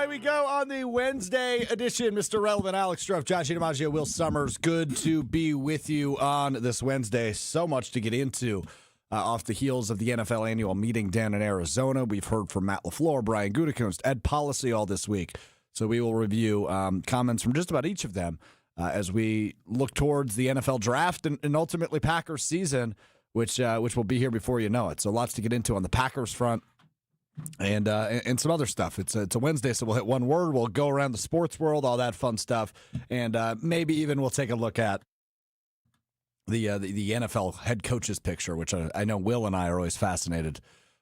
Away we go on the Wednesday edition. Mr. Relevant, Alex Strouf, Josh DiMaggio, Will Sommers. Good to be with you on this Wednesday. So much to get into off the heels of the NFL annual meeting down in Arizona. We've heard from Matt LaFleur, Brian Gutekunst, Ed Policy all this week. So we will review comments from just about each of them as we look towards the NFL draft and ultimately Packers season, which will be here before you know it. So lots to get into on the Packers front. And some other stuff. It's a Wednesday, so we'll hit one word. We'll go around the sports world, all that fun stuff, and maybe even we'll take a look at the NFL head coaches picture, which I know Will and I are always fascinated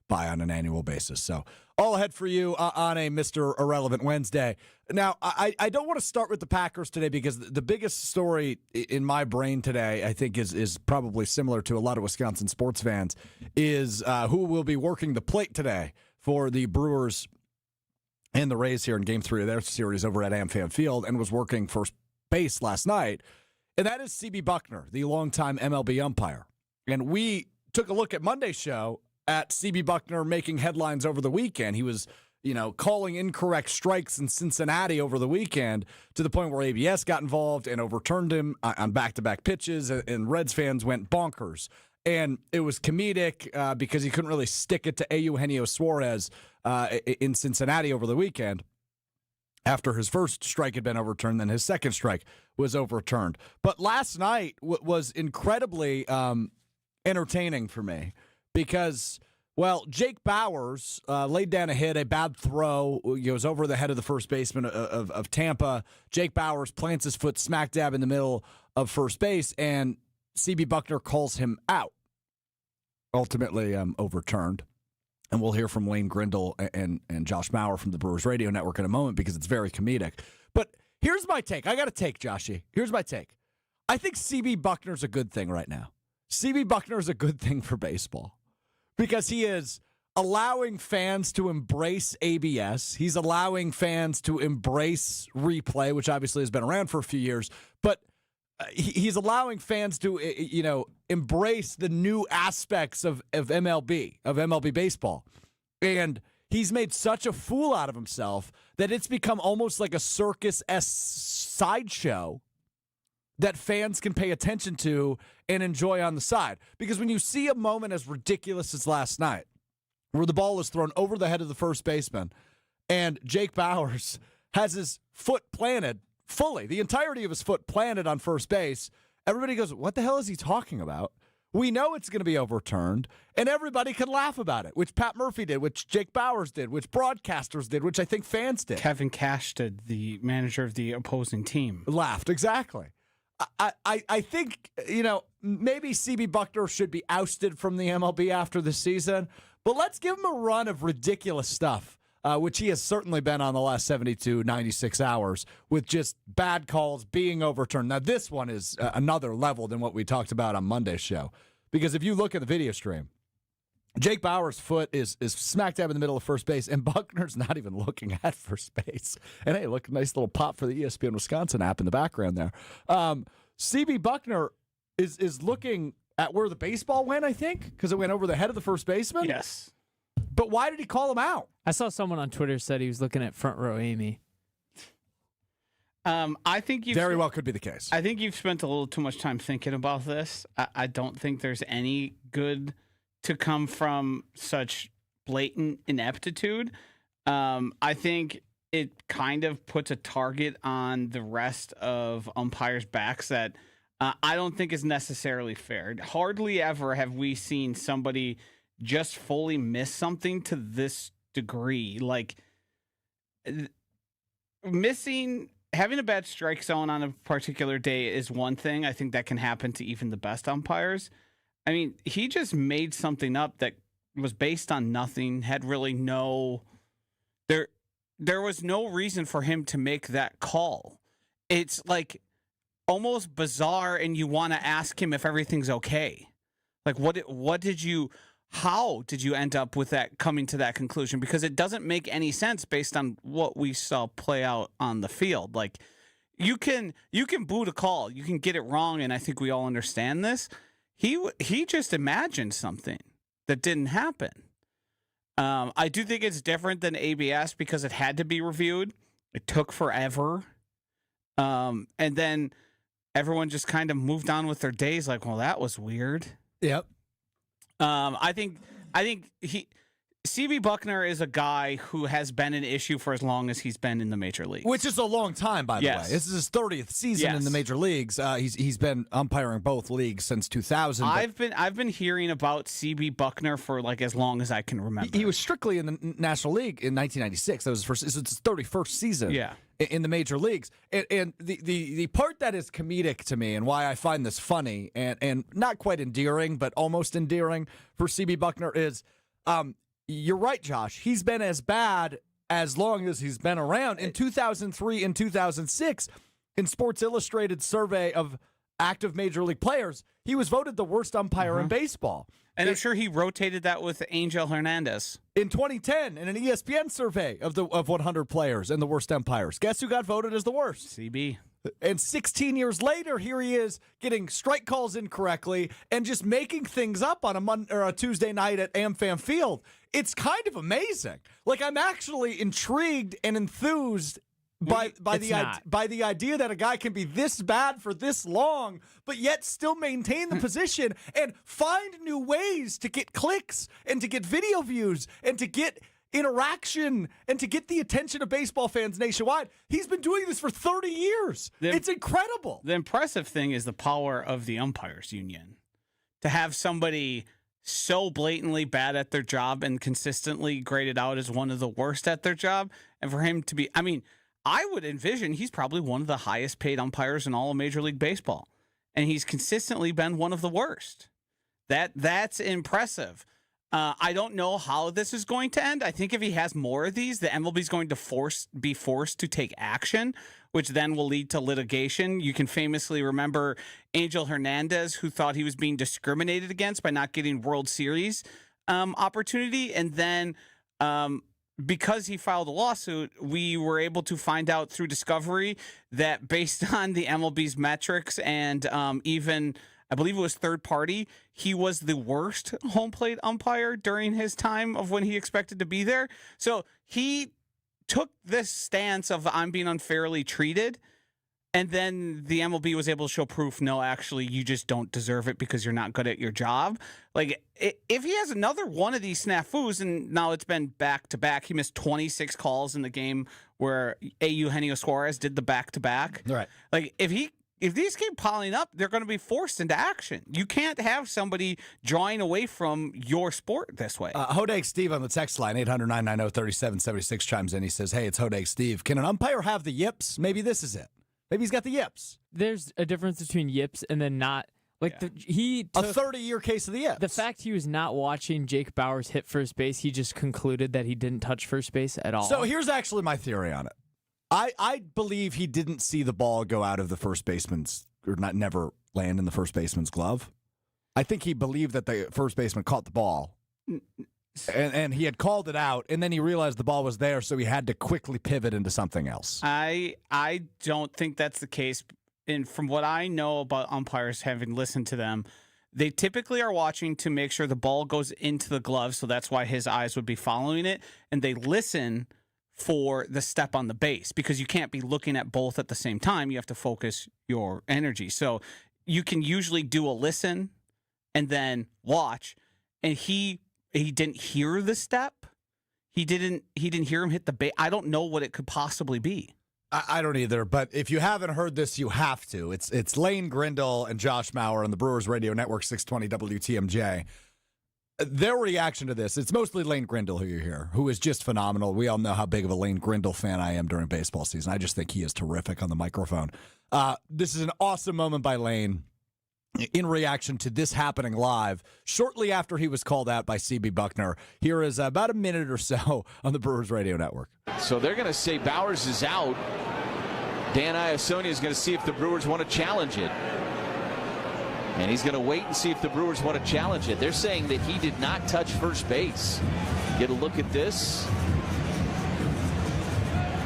by on an annual basis. So all ahead for you on a Mr. Irrelevant Wednesday. Now, I don't want to start with the Packers today because the biggest story in my brain today, I think, is probably similar to a lot of Wisconsin sports fans, is who will be working the plate today for the Brewers and the Rays here in Game 3 of their series over at AmFam Field and was working first base last night. And that is CB Buckner, the longtime MLB umpire. And we took a look at Monday's show at CB Buckner making headlines over the weekend. He was, calling incorrect strikes in Cincinnati over the weekend to the point where ABS got involved and overturned him on back-to-back pitches, and Reds fans went bonkers. And it was comedic because he couldn't really stick it to Eugenio Suarez in Cincinnati over the weekend. After his first strike had been overturned, then his second strike was overturned. But last night was incredibly entertaining for me because, well, Jake Bauers laid down a hit, a bad throw. It was over the head of the first baseman of Tampa. Jake Bauers plants his foot smack dab in the middle of first base, and CB Buckner calls him out, ultimately overturned. And we'll hear from Wayne Grindle and Josh Mauer from the Brewers Radio Network in a moment because it's very comedic. But here's my take. I got a take, Joshy. Here's my take. I think CB Buckner's a good thing right now. CB Buckner is a good thing for baseball because he is allowing fans to embrace ABS. He's allowing fans to embrace replay, which obviously has been around for a few years. But he's allowing fans to, embrace the new aspects of MLB baseball. And he's made such a fool out of himself that it's become almost like a circus-esque sideshow that fans can pay attention to and enjoy on the side. Because when you see a moment as ridiculous as last night, where the ball is thrown over the head of the first baseman, and Jake Bauers has his foot planted fully, the entirety of his foot planted on first base, everybody goes, what the hell is he talking about? We know it's going to be overturned, and everybody can laugh about it, which Pat Murphy did, which Jake Bauers did, which broadcasters did, which I think fans did. Kevin Cash did, the manager of the opposing team. Laughed, exactly. I think, maybe CB Buckner should be ousted from the MLB after the season, but let's give him a run of ridiculous stuff. Which he has certainly been on the last 72, 96 hours with just bad calls being overturned. Now, this one is another level than what we talked about on Monday's show. Because if you look at the video stream, Jake Bauers' foot is smack dab in the middle of first base, and Buckner's not even looking at first base. And hey, look, nice little pop for the ESPN Wisconsin app in the background there. CB Buckner is looking at where the baseball went, I think, because it went over the head of the first baseman. Yes. But why did he call him out? I saw someone on Twitter said he was looking at front row Amy. I think very well could be the case. I think you've spent a little too much time thinking about this. I don't think there's any good to come from such blatant ineptitude. I think it kind of puts a target on the rest of umpires' backs that I don't think is necessarily fair. Hardly ever have we seen somebody just fully miss something to this degree. Like having a bad strike zone on a particular day is one thing. I think that can happen to even the best umpires. I mean, he just made something up that was based on nothing, had really there was no reason for him to make that call. It's like almost bizarre, and you want to ask him if everything's okay. Like, how did you end up with that, coming to that conclusion? Because it doesn't make any sense based on what we saw play out on the field. Like, you can boot a call, you can get it wrong, and I think we all understand this. He just imagined something that didn't happen. I do think it's different than ABS because it had to be reviewed. It took forever. And then everyone just kind of moved on with their days like, well, that was weird. Yep. I think CB Buckner is a guy who has been an issue for as long as he's been in the major leagues. Which is a long time, by the way. This is his 30th season in the major leagues. He's been umpiring both leagues since 2000. I've been hearing about CB Buckner for like as long as I can remember. He was strictly in the National League in 1996. That was his 31st season in the major leagues. And the part that is comedic to me and why I find this funny and not quite endearing, but almost endearing for CB Buckner is you're right, Josh. He's been as bad as long as he's been around. In 2003 and 2006, in Sports Illustrated's survey of active major league players, he was voted the worst umpire in baseball. And I'm sure he rotated that with Angel Hernandez. In 2010, in an ESPN survey of 100 players and the worst umpires, guess who got voted as the worst? CB. And 16 years later, here he is getting strike calls incorrectly and just making things up on a Tuesday night at AmFam Field. It's kind of amazing. Like, I'm actually intrigued and enthused by the idea that a guy can be this bad for this long, but yet still maintain the position and find new ways to get clicks and to get video views and to get interaction and to get the attention of baseball fans nationwide. He's been doing this for 30 years. It's incredible. The impressive thing is the power of the umpires union. To have somebody so blatantly bad at their job and consistently graded out as one of the worst at their job, and for him to be, I mean, I would envision he's probably one of the highest paid umpires in all of Major League Baseball, and he's consistently been one of the worst. That's impressive. I don't know how this is going to end. I think if he has more of these, the MLB is going to be forced to take action, which then will lead to litigation. You can famously remember Angel Hernandez, who thought he was being discriminated against by not getting World Series opportunity. And then because he filed a lawsuit, we were able to find out through discovery that based on the MLB's metrics and even I believe it was third party, he was the worst home plate umpire during his time of when he expected to be there. So he took this stance of I'm being unfairly treated, and then the MLB was able to show proof, no, actually, you just don't deserve it because you're not good at your job. Like, if he has another one of these snafus, and now it's been back-to-back, he missed 26 calls in the game where Eugenio Suarez did the back-to-back. Right. Like, if these keep piling up, they're going to be forced into action. You can't have somebody drawing away from your sport this way. Hodeg Steve on the text line, 800-990-3776 chimes in. He says, hey, it's Hodeg Steve. Can an umpire have the yips? Maybe this is it. Maybe he's got the yips. There's a difference between yips and then not. Like he took a 30-year case of the yips. The fact he was not watching Jake Bauers hit first base, he just concluded that he didn't touch first base at all. So here's actually my theory on it. I believe he didn't see the ball go out of the first baseman's, or never land in the first baseman's glove. I think he believed that the first baseman caught the ball, and he had called it out, and then he realized the ball was there, so he had to quickly pivot into something else. I don't think that's the case. And from what I know about umpires, having listened to them, they typically are watching to make sure the ball goes into the glove, so that's why his eyes would be following it, and they listen for the step on the base because you can't be looking at both at the same time. You have to focus your energy. So you can usually do a listen and then watch. And he didn't hear the step. He didn't hear him hit the base. I don't know what it could possibly be. I don't either, but if you haven't heard this, you have to. It's Lane Grindle and Josh Mauer on the Brewers Radio Network 620 WTMJ. Their reaction to this, it's mostly Lane Grindle who you hear, who is just phenomenal. We all know how big of a Lane Grindle fan I am during baseball season. I just think he is terrific on the microphone. This is an awesome moment by Lane in reaction to this happening live shortly after he was called out by CB Buckner. Here is about a minute or so on the Brewers Radio Network. So they're going to say Bauers is out. Dan Iassogna is going to see if the Brewers want to challenge it. And he's going to wait and see if the Brewers want to challenge it. They're saying that he did not touch first base. Get a look at this.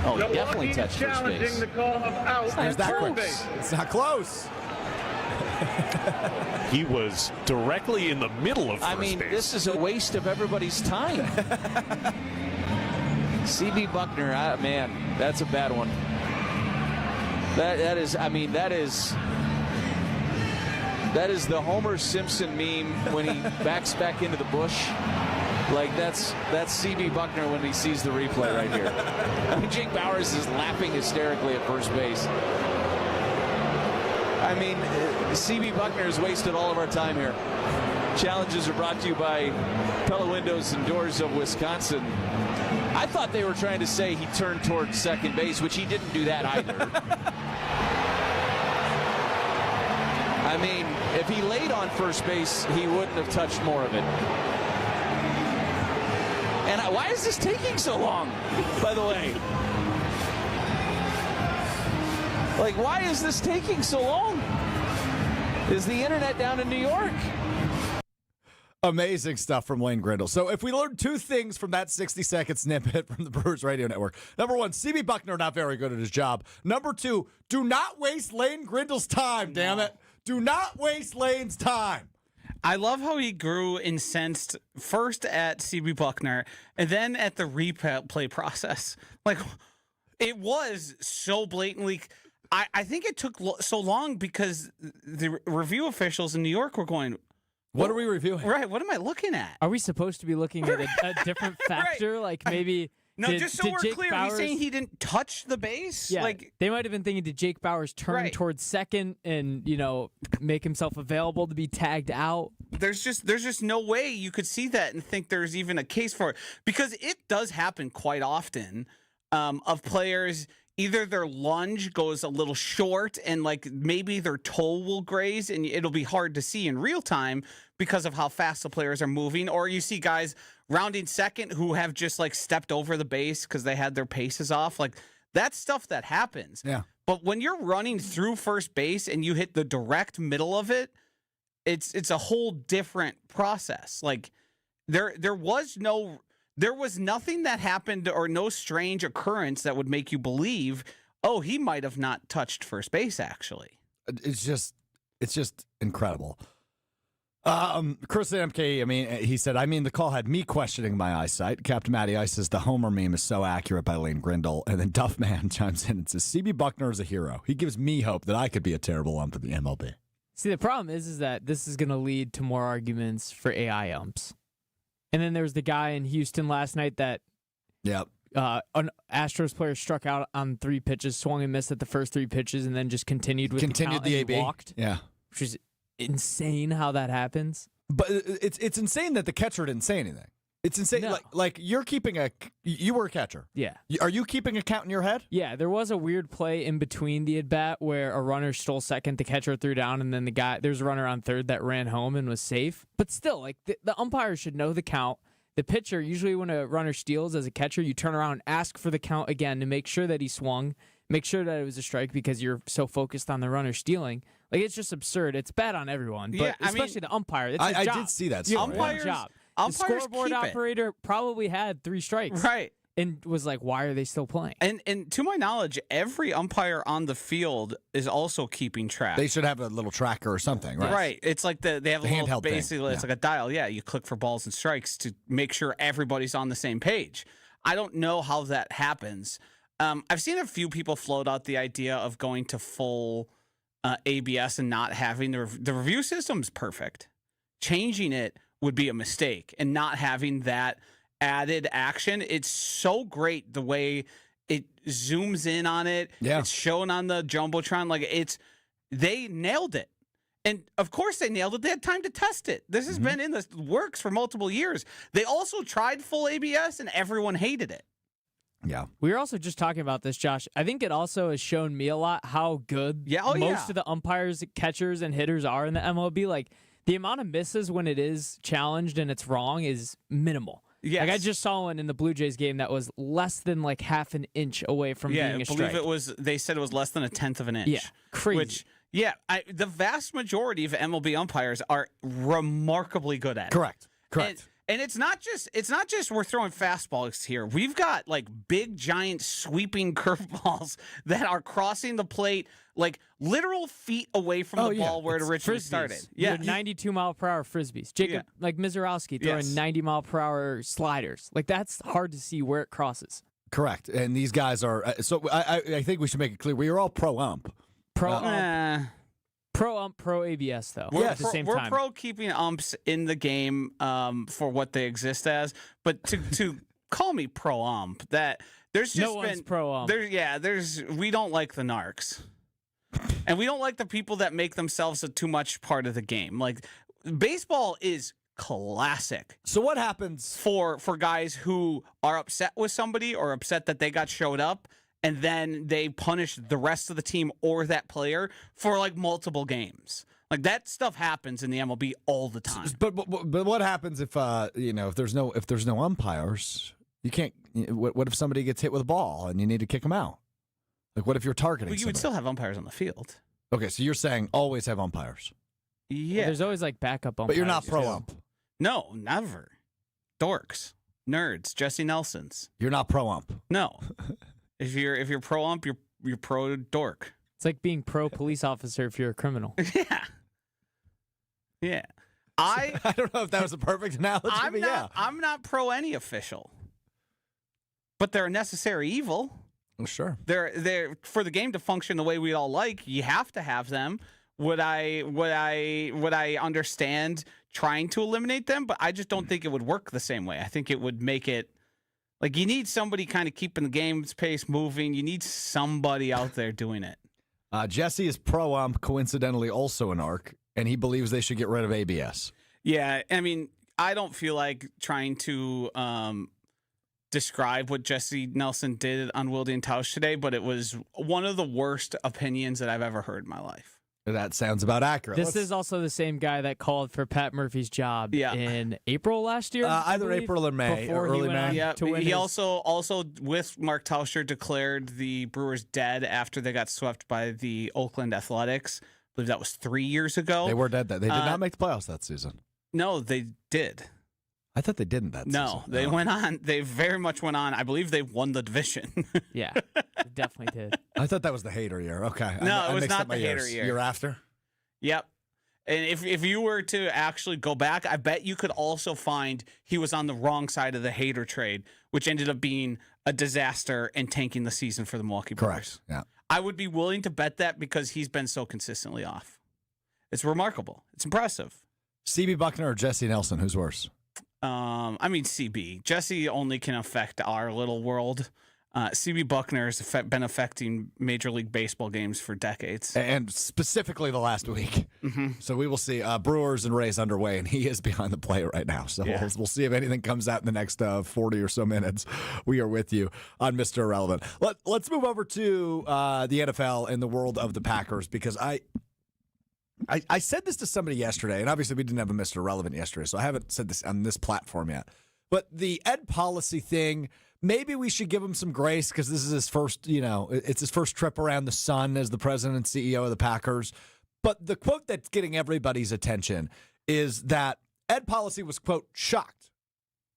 Oh, he definitely touched first base. The call of out It's that close. It's not close. He was directly in the middle of first base. This is a waste of everybody's time. CB Buckner, man, that's a bad one. That is the Homer Simpson meme when he backs back into the bush. Like that's CB Buckner when he sees the replay right here. Jake Bauers is laughing hysterically at first base. CB Buckner has wasted all of our time here. Challenges are brought to you by Pella Windows and Doors of Wisconsin. I thought they were trying to say he turned towards second base, which he didn't do that either. If he laid on first base, he wouldn't have touched more of it. And why is this taking so long, by the way? Why is this taking so long? Is the internet down in New York? Amazing stuff from Lane Grindle. So if we learned two things from that 60-second snippet from the Brewers Radio Network, number one, CB Buckner not very good at his job. Number two, do not waste Lane Grindle's time, damn it. Do not waste Lane's time. I love how he grew incensed first at CB Buckner and then at the replay process. It was so blatantly. I think it took so long because the review officials in New York were going, what are we reviewing? Right, what am I looking at? Are we supposed to be looking at a different factor? Right. Like maybe... No, just so we're clear, he's saying he didn't touch the base? Yeah, they might have been thinking, did Jake Bauers turn towards second and, make himself available to be tagged out? There's just no way you could see that and think there's even a case for it. Because it does happen quite often of players, either their lunge goes a little short and maybe their toe will graze and it'll be hard to see in real time because of how fast the players are moving. Or you see guys rounding second who have just stepped over the base because they had their paces off. That's stuff that happens. Yeah. But when you're running through first base and you hit the direct middle of it, it's a whole different process. There was nothing that happened or no strange occurrence that would make you believe, oh, he might have not touched first base actually. It's just incredible. Chris MK, he said, the call had me questioning my eyesight. Captain Matty Ice says the Homer meme is so accurate by Lane Grindle. And then Duffman chimes in and says, CB Buckner is a hero. He gives me hope that I could be a terrible ump in the MLB. See, the problem is that this is going to lead to more arguments for AI umps. And then there's the guy in Houston last night that an Astros player struck out on 3 pitches, swung and missed at the first 3 pitches, and then just continued with the count the and AB. Walked. Yeah. Which is insane how that happens. But it's insane that the catcher didn't say anything. It's insane. No. You're keeping you were a catcher. Yeah. Are you keeping a count in your head? Yeah, there was a weird play in between the at-bat where a runner stole second, the catcher threw down, and then there's a runner on third that ran home and was safe. But still, the umpire should know the count. The pitcher, usually when a runner steals as a catcher, you turn around and ask for the count again to make sure that he swung, make sure that it was a strike because you're so focused on the runner stealing. It's just absurd. It's bad on everyone, but especially the umpire. It's I job. did see that. Umpire's job. The umpires scoreboard keep it. operator probably had 3 strikes. Right. And was like, why are they still playing? And to my knowledge, every umpire on the field is also keeping track. They should have a little tracker or something, right? Right. It's like they have a little handheld thing. basically it's like a dial. Yeah, you click for balls and strikes to make sure everybody's on the same page. I don't know how that happens. I've seen a few people float out the idea of going to full ABS and not having the review system's perfect. Changing it would be a mistake, and not having that added action. It's so great the way it zooms in on it. Yeah. It's shown on the Jumbotron. They nailed it. And of course they nailed it. They had time to test it. This has been in the works for multiple years. They also tried full ABS and everyone hated it. Yeah. We were also just talking about this, Josh. I think it also has shown me a lot how good most of the umpires, catchers, and hitters are in the MLB. The amount of misses when it is challenged and it's wrong is minimal. Yes. I just saw one in the Blue Jays game that was less than half an inch away from being a strike. I believe they said it was less than a tenth of an inch. Yeah, crazy. Which, the vast majority of MLB umpires are remarkably good at it. Correct. And it's not just we're throwing fastballs here. We've got like big, giant, sweeping curveballs that are crossing the plate like literal feet away from the ball where it originally started. Yeah, 92-mile-per-hour frisbees. Jacob, like Mizorowski throwing 90-mile-per-hour sliders. Like that's hard to see where it crosses. Correct. And these guys are. So I think we should make it clear we are all pro ump. Pro ump, pro ABS though. Yes. At the same we're time. pro keeping umps in the game for what they exist as, but to call me pro ump, that there's just no one's pro ump. We don't like the narcs, and we don't like the people that make themselves a too much part of the game. Like baseball is classic. So what happens for guys who are upset with somebody or upset that they got showed up, and then they punish the rest of the team or that player for like multiple games. Like that stuff happens in the MLB all the time. But what happens if if there's no umpires? You can't. What if somebody gets hit with a ball and you need to kick them out? Like what if you're targeting? Well, you would somebody? still have umpires on the field. Okay, so you're saying always have umpires. Yeah, There's always like backup umpires. But you're not pro too. ump. No, never. Dorks, nerds, Jesse Nelsons. You're not pro ump. No. If you're pro ump, you're pro dork. It's like being pro police officer if you're a criminal. Yeah. Yeah. I don't know if that was a perfect analogy, but yeah. I'm not pro any official. But they're a necessary evil. Well, sure. They're for the game to function the way we all like, you have to have them. Would I understand trying to eliminate them? But I just don't think it would work the same way. I think it would make it like you need somebody kind of keeping the game's pace moving. You need somebody out there doing it. Jesse is pro ump, coincidentally also an ARC, and he believes they should get rid of ABS. Yeah, I mean, I don't feel like trying to describe what Jesse Nelson did on Wilde and Tausch today, but it was one of the worst opinions that I've ever heard in my life. That sounds about accurate. This is also the same guy that called for Pat Murphy's job in April last year. Either April or May, before or early he went May. on Yeah, to win he his- also with Mark Tauscher declared the Brewers dead after they got swept by the Oakland Athletics. I believe that was 3 years ago. They were dead. They did not make the playoffs that season. No, they did. I thought they didn't that season. No, they went on. They very much went on. I believe they won the division. Yeah, it definitely did. I thought that was the Hader year. Okay. No, I it was mixed not up my the years. Hader year. Year after? Yep. And if you were to actually go back, I bet you could also find he was on the wrong side of the Hader trade, which ended up being a disaster and tanking the season for the Milwaukee Brewers. Correct. Yeah. I would be willing to bet that because he's been so consistently off. It's remarkable. It's impressive. CB Buckner or Jesse Nelson? Who's worse? I mean, CB. Jesse only can affect our little world. CB Buckner has been affecting Major League Baseball games for decades. And specifically the last week. Mm-hmm. So we will see. Brewers and Rays underway, and he is behind the plate right now. So we'll see if anything comes out in the next 40 or so minutes. We are with you on Mr. Irrelevant. Let's move over to the NFL and the world of the Packers, because I said this to somebody yesterday, and obviously we didn't have a Mr. Irrelevant yesterday, so I haven't said this on this platform yet. But the Ed Policy thing, maybe we should give him some grace because this is his first, it's his first trip around the sun as the president and CEO of the Packers. But the quote that's getting everybody's attention is that Ed Policy was, quote, shocked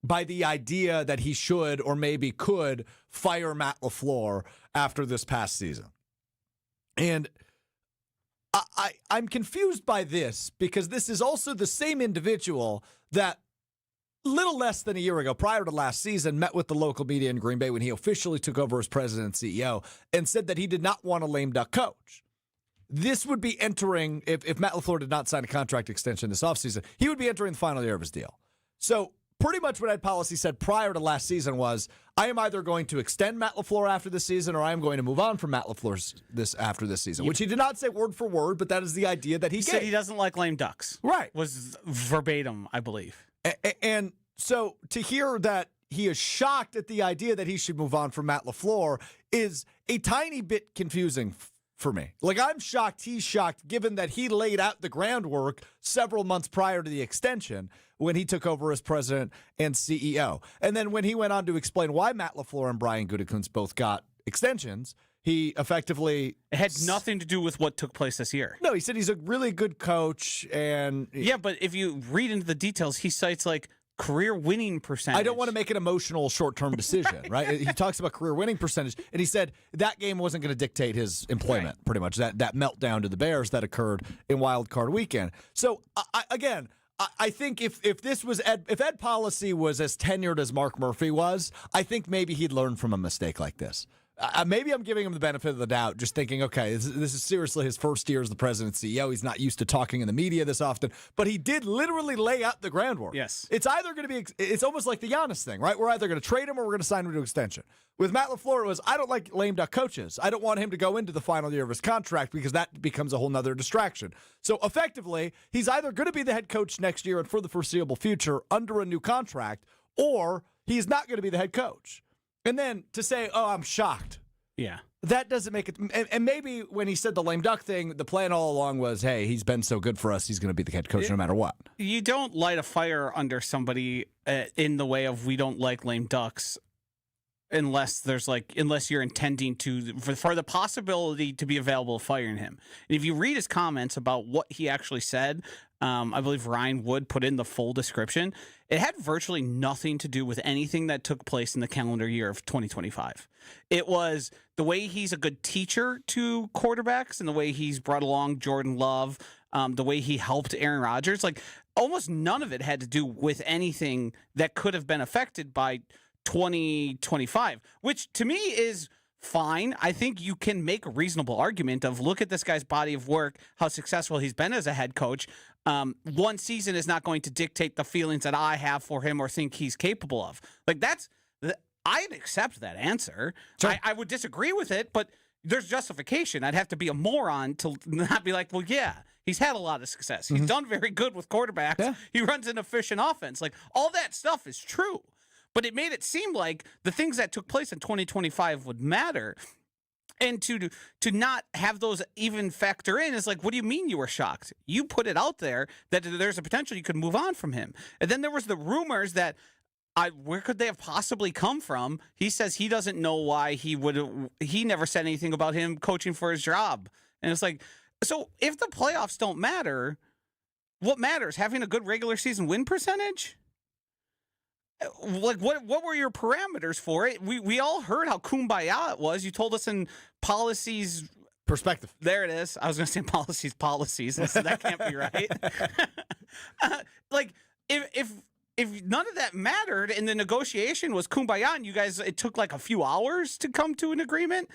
by the idea that he should or maybe could fire Matt LaFleur after this past season. And I'm confused by this because this is also the same individual that little less than a year ago, prior to last season, met with the local media in Green Bay when he officially took over as president and CEO and said that he did not want a lame duck coach. This would be entering, if Matt LaFleur did not sign a contract extension this offseason, he would be entering the final year of his deal. So pretty much what Ed Policy said prior to last season was, I am either going to extend Matt LaFleur after this season or I am going to move on from Matt LaFleur after this season, which he did not say word for word, but that is the idea that he said he doesn't like lame ducks. Right. Was verbatim, I believe. And so to hear that he is shocked at the idea that he should move on from Matt LaFleur is a tiny bit confusing for me. Like, I'm shocked he's shocked, given that he laid out the groundwork several months prior to the extension when he took over as president and CEO. And then when he went on to explain why Matt LaFleur and Brian Gutekunst both got extensions, he effectively... It had nothing to do with what took place this year. No, he said he's a really good coach and... Yeah, but if you read into the details, he cites, like, career winning percentage. I don't want to make an emotional short-term decision, right? He talks about career winning percentage, and he said that game wasn't going to dictate his employment, pretty much, that meltdown to the Bears that occurred in Wild Card Weekend. So, I think if Ed Policy was as tenured as Mark Murphy was, I think maybe he'd learn from a mistake like this. Maybe I'm giving him the benefit of the doubt, just thinking, okay, this is seriously his first year as the president and CEO. He's not used to talking in the media this often, but he did literally lay out the groundwork. Yes. It's either going to be, it's almost like the Giannis thing, right? We're either going to trade him or we're going to sign him to extension. With Matt LaFleur, it was, I don't like lame duck coaches. I don't want him to go into the final year of his contract because that becomes a whole nother distraction. So effectively, he's either going to be the head coach next year and for the foreseeable future under a new contract, or he's not going to be the head coach. And then to say, oh, I'm shocked. Yeah. That doesn't make it. And maybe when he said the lame duck thing, the plan all along was, hey, he's been so good for us, he's going to be the head coach no matter what. You don't light a fire under somebody in the way of we don't like lame ducks unless you're intending to, for the possibility to be available of firing him. And if you read his comments about what he actually said, I believe Ryan Wood put in the full description. It had virtually nothing to do with anything that took place in the calendar year of 2025. It was the way he's a good teacher to quarterbacks and the way he's brought along Jordan Love, the way he helped Aaron Rodgers. Like, almost none of it had to do with anything that could have been affected by 2025, which to me is fine. I think you can make a reasonable argument of look at this guy's body of work, how successful he's been as a head coach. One season is not going to dictate the feelings that I have for him or think he's capable of. Like, I'd accept that answer. Sure. I would disagree with it, but there's justification. I'd have to be a moron to not be like, well, yeah, he's had a lot of success. He's done very good with quarterbacks. Yeah. He runs an efficient offense. Like, all that stuff is true. But it made it seem like the things that took place in 2025 would matter. And to not have those even factor in is like, what do you mean you were shocked? You put it out there that there's a potential you could move on from him. And then there was the rumors that where could they have possibly come from? He says he doesn't know why he never said anything about him coaching for his job. And it's like, so if the playoffs don't matter, what matters? Having a good regular season win percentage? Like, what were your parameters for it? We all heard how kumbaya it was. You told us in policies perspective. There it is. I was going to say policies. So that can't be right. Like, if none of that mattered and the negotiation was kumbaya and you guys, it took like a few hours to come to an agreement,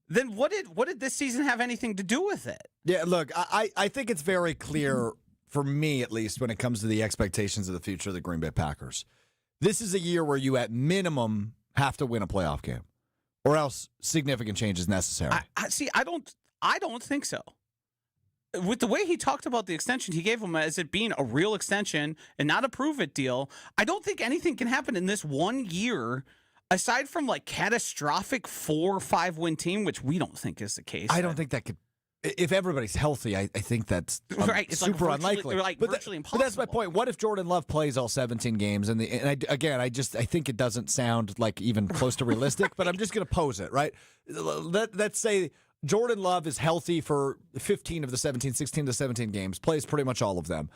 then what did this season have anything to do with it? Yeah, look, I think it's very clear, for me at least, when it comes to the expectations of the future of the Green Bay Packers. This is a year where you, at minimum, have to win a playoff game, or else significant change is necessary. I don't think so. With the way he talked about the extension he gave him as it being a real extension and not a prove-it deal, I don't think anything can happen in this 1 year, aside from like catastrophic 4 or 5 win team, which we don't think is the case. I don't think that could. If everybody's healthy, I think that's right. It's super like unlikely. Virtually impossible. But that's my point. What if Jordan Love plays all 17 games? I think it doesn't sound like even close to realistic, but I'm just going to pose it, right? Let's say Jordan Love is healthy for 15 of the 17, 16 of the 17 games, plays pretty much all of them,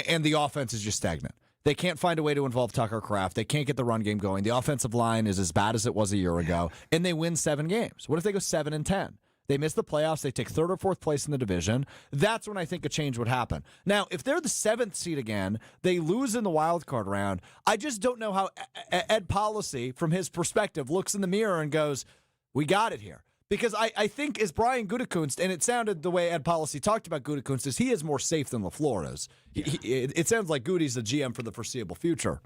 and the offense is just stagnant. They can't find a way to involve Tucker Kraft. They can't get the run game going. The offensive line is as bad as it was a year ago, and they win 7 games. What if they go 7-10? They miss the playoffs. They take 3rd or 4th place in the division. That's when I think a change would happen. Now, if they're the 7th seed again, they lose in the wild card round. I just don't know how Ed Policy, from his perspective, looks in the mirror and goes, we got it here. Because I think as Brian Gutekunst, and it sounded the way Ed Policy talked about Gutekunst, is he is more safe than LaFleur is. It sounds like Gutey's the GM for the foreseeable future.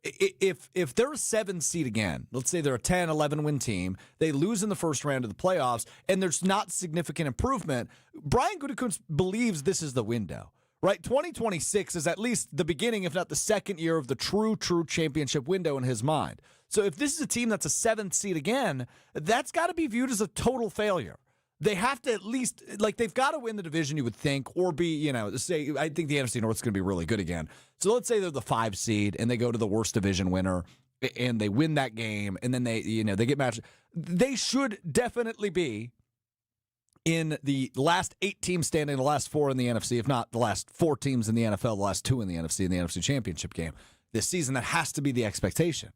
If they're a 7 seed again, let's say they're a 10, 11 win team, they lose in the first round of the playoffs, and there's not significant improvement, Brian Gutekunst believes this is the window, right? 2026 is at least the beginning, if not the second year of the true championship window in his mind. So if this is a team that's a 7th seed again, that's got to be viewed as a total failure. They have to at least, like, they've got to win the division, you would think, or be, say, I think the NFC North is going to be really good again. So let's say they're the 5 seed and they go to the worst division winner and they win that game and then they get matched. They should definitely be in the last 8 teams standing, the last 4 in the NFC, if not the last 4 teams in the NFL, the last 2 in the NFC Championship game this season. That has to be the expectation.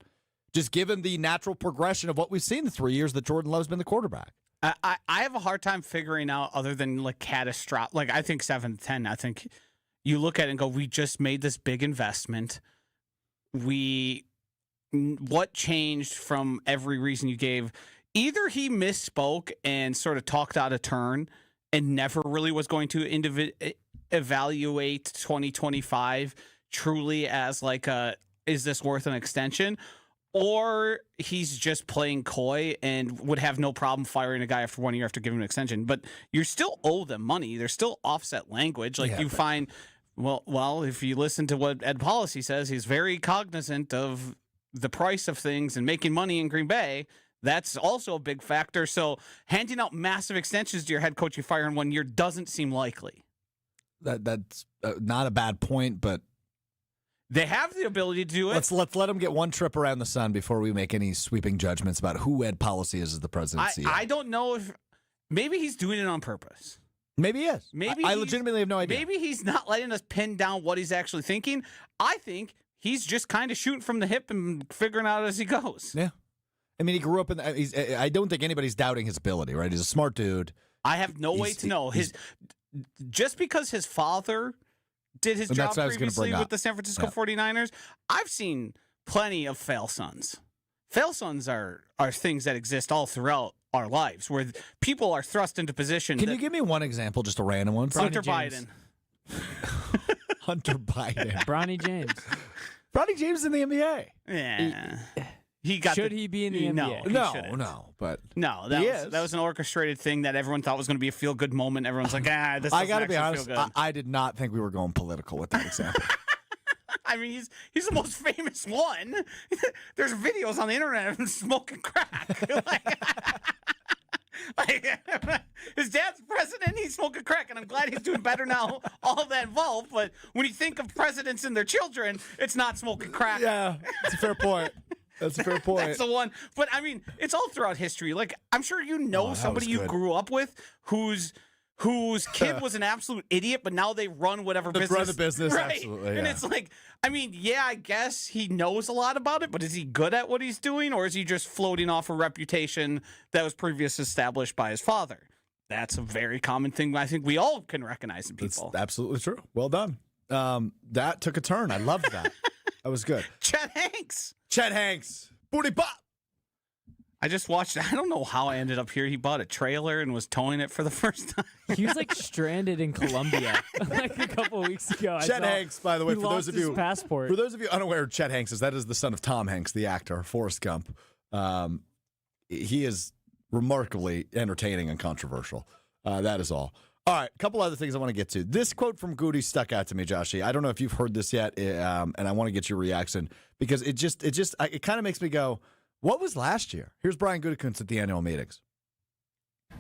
Just given the natural progression of what we've seen the 3 years that Jordan Love's been the quarterback. I have a hard time figuring out, other than like catastrophic. Like, I think 7-10. I think you look at it and go, we just made this big investment. What changed from every reason you gave? Either he misspoke and sort of talked out of turn and never really was going to evaluate 2025 truly as like is this worth an extension? Or he's just playing coy and would have no problem firing a guy after 1 year after giving him an extension. But you still owe them money. There's still offset language. Like find, well, if you listen to what Ed Policy says, he's very cognizant of the price of things and making money in Green Bay. That's also a big factor. So handing out massive extensions to your head coach you fire in 1 year doesn't seem likely. That's not a bad point, but they have the ability to do it. Let's let them get one trip around the sun before we make any sweeping judgments about who Ed Policy is as the president. I don't know if maybe he's doing it on purpose. Maybe he is. Maybe I legitimately have no idea. Maybe he's not letting us pin down what he's actually thinking. I think he's just kind of shooting from the hip and figuring out as he goes. Yeah. I mean, he grew up in. I don't think anybody's doubting his ability, right? He's a smart dude. I have no way to know just because his father did his job previously with the San Francisco 49ers. I've seen plenty of fail sons. Fail sons are things that exist all throughout our lives, where people are thrust into position. Can you give me one example, just a random one? Hunter Biden. Hunter Biden. Bronny James. Bronny James in the NBA. Yeah. Should he be in the NBA? No. But that was an orchestrated thing that everyone thought was going to be a feel good moment. Everyone's like, this. I got to be honest. I did not think we were going political with that example. I mean, he's the most famous one. There's videos on the internet of him smoking crack. His dad's president, he's smoking crack, and I'm glad he's doing better now, all of that involved. But when you think of presidents and their children, it's not smoking crack. Yeah, it's a fair point. That's a fair point. That's the one. But, I mean, it's all throughout history. Like, I'm sure you know somebody you grew up with whose kid was an absolute idiot, but now they run whatever business. Run the business, right? Absolutely. And it's like, I mean, I guess he knows a lot about it, but is he good at what he's doing, or is he just floating off a reputation that was previously established by his father? That's a very common thing I think we all can recognize in people. That's absolutely true. Well done. That took a turn. I loved that. That was good. Chet Hanks. Booty pop. I just watched. I don't know how I ended up here. He bought a trailer and was towing it for the first time. He was like stranded in Colombia like a couple of weeks ago. Chet Hanks, by the way, for those of you unaware, Chet Hanks that is the son of Tom Hanks, the actor, Forrest Gump. He is remarkably entertaining and controversial. That is all. All right, a couple other things I want to get to. This quote from Gutey stuck out to me, Joshy. I don't know if you've heard this yet, and I want to get your reaction because it kind of makes me go, what was last year? Here's Brian Gutekunst at the annual meetings.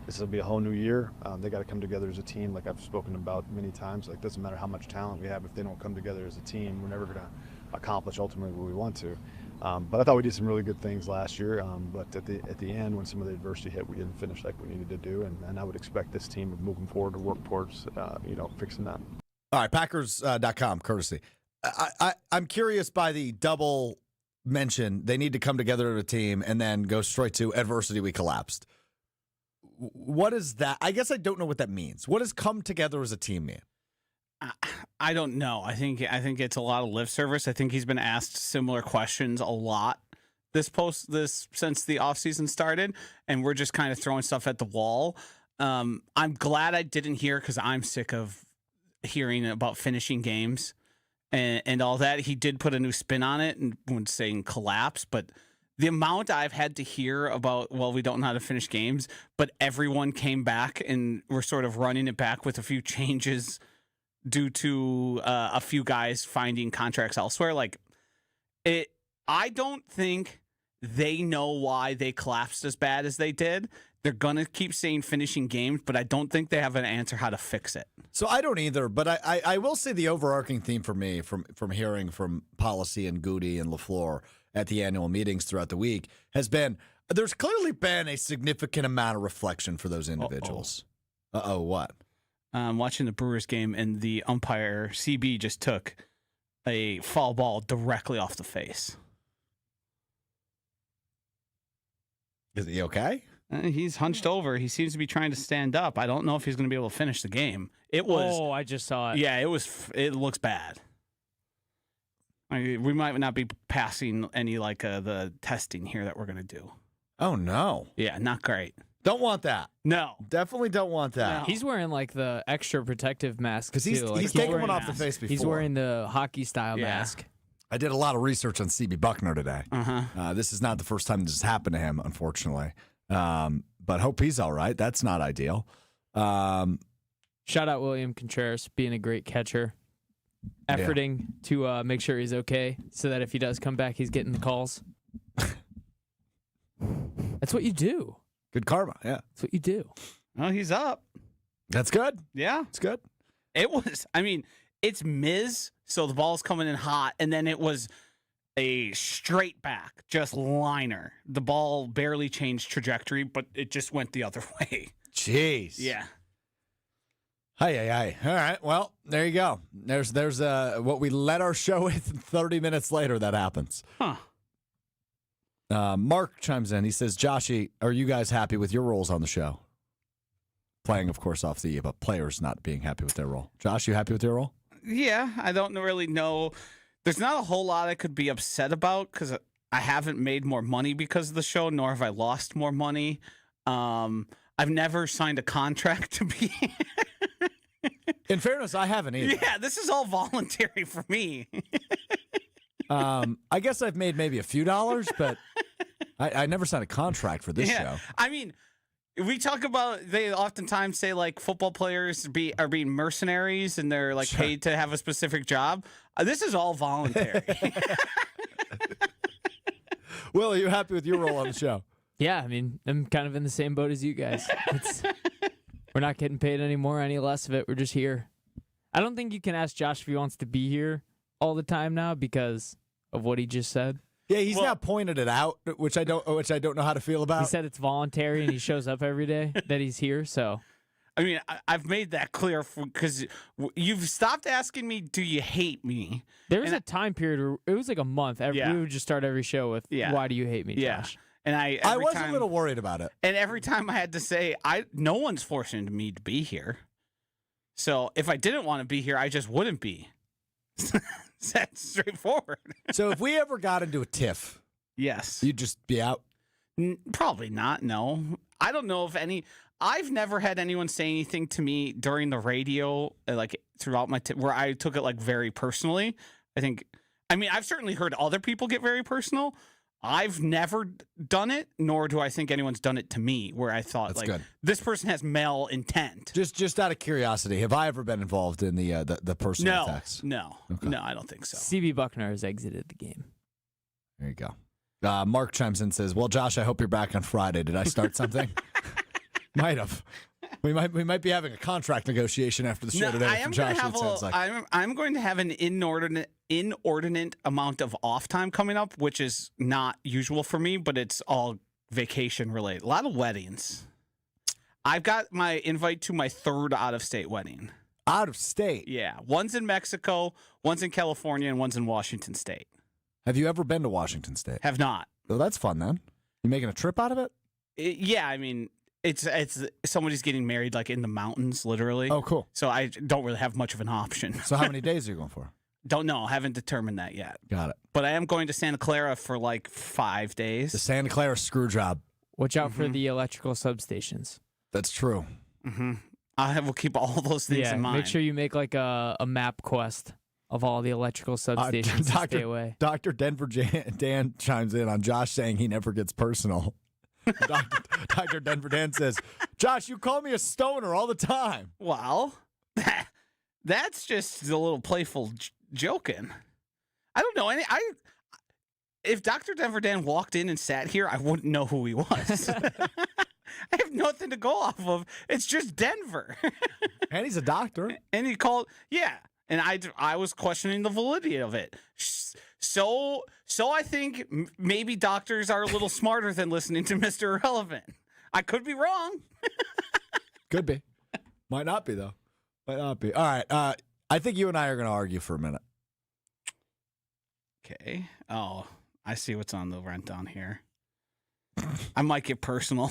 This will be a whole new year. They got to come together as a team, like I've spoken about many times. Like, doesn't matter how much talent we have, if they don't come together as a team, we're never going to accomplish ultimately what we want to. But I thought we did some really good things last year. But at the end, when some of the adversity hit, we didn't finish like we needed to do. And I would expect this team moving forward to work towards, fixing that. All right, Packers.com, courtesy. I'm curious by the double mention, they need to come together as a team and then go straight to adversity, we collapsed. What is that? I guess I don't know what that means. What does come together as a team mean? I don't know. I think it's a lot of lip service. I think he's been asked similar questions a lot since the offseason started, and we're just kind of throwing stuff at the wall. I'm glad I didn't hear, because I'm sick of hearing about finishing games and all that. He did put a new spin on it and when saying collapse, but the amount I've had to hear about, well, we don't know how to finish games, but everyone came back and we're sort of running it back with a few changes due to a few guys finding contracts elsewhere. I don't think they know why they collapsed as bad as they did. They're going to keep saying finishing games, but I don't think they have an answer how to fix it. So I don't either, but I will say the overarching theme for me from hearing from Policy and Gutey and LaFleur at the annual meetings throughout the week has been there's clearly been a significant amount of reflection for those individuals. Uh-oh, what? I'm watching the Brewers game, and the umpire, CB, just took a foul ball directly off the face. Is he okay? He's hunched over. He seems to be trying to stand up. I don't know if he's going to be able to finish the game. It was. Oh, I just saw it. Yeah, it was. It looks bad. We might not be passing any the testing here that we're going to do. Oh, no. Yeah, not great. Don't want that. No. Definitely don't want that. No. He's wearing the extra protective mask Because he's too. taken one off the face before. He's wearing the hockey style mask. I did a lot of research on CB Buckner today. Uh-huh. This is not the first time this has happened to him, unfortunately. But hope he's all right. That's not ideal. Shout out William Contreras, being a great catcher, efforting to make sure he's okay, so that if he does come back, he's getting the calls. That's what you do. Good karma, yeah. That's what you do. Well, he's up. That's good. Yeah. It's good. It was. I mean, it's Miz, so the ball's coming in hot, and then it was a straight back, just liner. The ball barely changed trajectory, but it just went the other way. Jeez. Yeah. Hi. All right. Well, there you go. There's what we led our show with. 30 minutes later, that happens. Huh. Mark chimes in. He says, Joshy, are you guys happy with your roles on the show? Playing, of course, off the but players not being happy with their role. Josh, you happy with your role? Yeah, I don't really know. There's not a whole lot I could be upset about because I haven't made more money because of the show, nor have I lost more money. I've never signed a contract to be. In fairness, I haven't either. Yeah, this is all voluntary for me. I guess I've made maybe a few dollars, but I never signed a contract for this show. I mean, we talk about, they oftentimes say football players are being mercenaries and they're paid to have a specific job. This is all voluntary. Will, are you happy with your role on the show? Yeah, I mean, I'm kind of in the same boat as you guys. We're not getting paid any more, any less of it. We're just here. I don't think you can ask Josh if he wants to be here all the time now because of what he just said. Yeah, he's now pointed it out, which I don't know how to feel about. He said it's voluntary and he shows up every day that he's here. So, I mean, I've made that clear because you've stopped asking me, "Do you hate me?" There was a time period where it was like a month. We would just start every show with, "Why do you hate me, Josh?" And I was a little worried about it. And every time I had to say, no one's forcing me to be here. So if I didn't want to be here, I just wouldn't be. That's straightforward. So if we ever got into a tiff, yes, you'd just be out? Probably not, no. I don't know if I've never had anyone say anything to me during the radio, throughout my where I took it very personally. I've certainly heard other people get very personal. I've never done it, nor do I think anyone's done it to me, where I thought, good. This person has male intent. Just out of curiosity, have I ever been involved in the personal attacks? No, okay. No, I don't think so. CB Buckner has exited the game. There you go. Mark chimes in and says, well, Josh, I hope you're back on Friday. Did I start something? Might have. We might be having a contract negotiation after the show today. I'm going to have an inordinate amount of off time coming up, which is not usual for me, but it's all vacation related. A lot of weddings. I've got my invite to my third out-of-state wedding. Out of state? Yeah. One's in Mexico, one's in California, and one's in Washington State. Have you ever been to Washington State? Have not. Oh, that's fun then. You making a trip out of it? Yeah, I mean, it's somebody's getting married in the mountains, literally. Oh, cool. So I don't really have much of an option. So how many days are you going for? Don't know. Haven't determined that yet. Got it. But I am going to Santa Clara for 5 days. The Santa Clara screw job. Watch out for the electrical substations. That's true. Mm-hmm. We'll keep all those things in mind. Make sure you make a map quest of all the electrical substations to stay away. Dr. Denver Dan chimes in on Josh saying he never gets personal. Dr. Denver Dan says, Josh, you call me a stoner all the time. Well, that's just a little playful joking. I don't know. If Dr. Denver Dan walked in and sat here, I wouldn't know who he was. I have nothing to go off of. It's just Denver. And he's a doctor. And he called, yeah. And I was questioning the validity of it. So I think maybe doctors are a little smarter than listening to Mr. Irrelevant. I could be wrong. Could be. Might not be, though. Might not be. All right. I think you and I are going to argue for a minute. Okay. Oh, I see what's on the rent down here. I might get personal.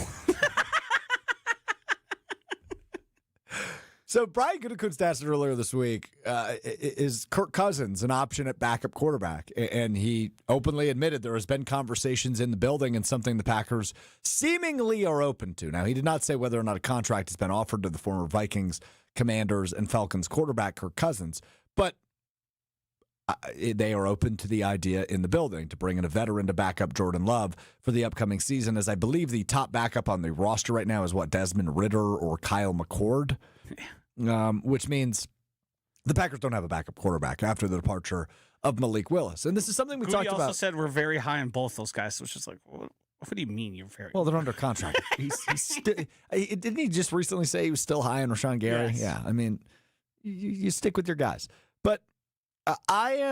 So Brian Gutekunst asked earlier this week, is Kirk Cousins an option at backup quarterback? And he openly admitted there has been conversations in the building and something the Packers seemingly are open to. Now, he did not say whether or not a contract has been offered to the former Vikings, Commanders, and Falcons quarterback Kirk Cousins, but they are open to the idea in the building to bring in a veteran to back up Jordan Love for the upcoming season, as I believe the top backup on the roster right now is Desmond Ridder or Kyle McCord. Which means the Packers don't have a backup quarterback after the departure of Malik Willis. And this is something we talked about. He also said we're very high on both those guys. So it's just like, what do you mean you're very Well, they're under contract. Didn't he just recently say he was still high on Rashawn Gary? Yes. Yeah, I mean, you stick with your guys. But I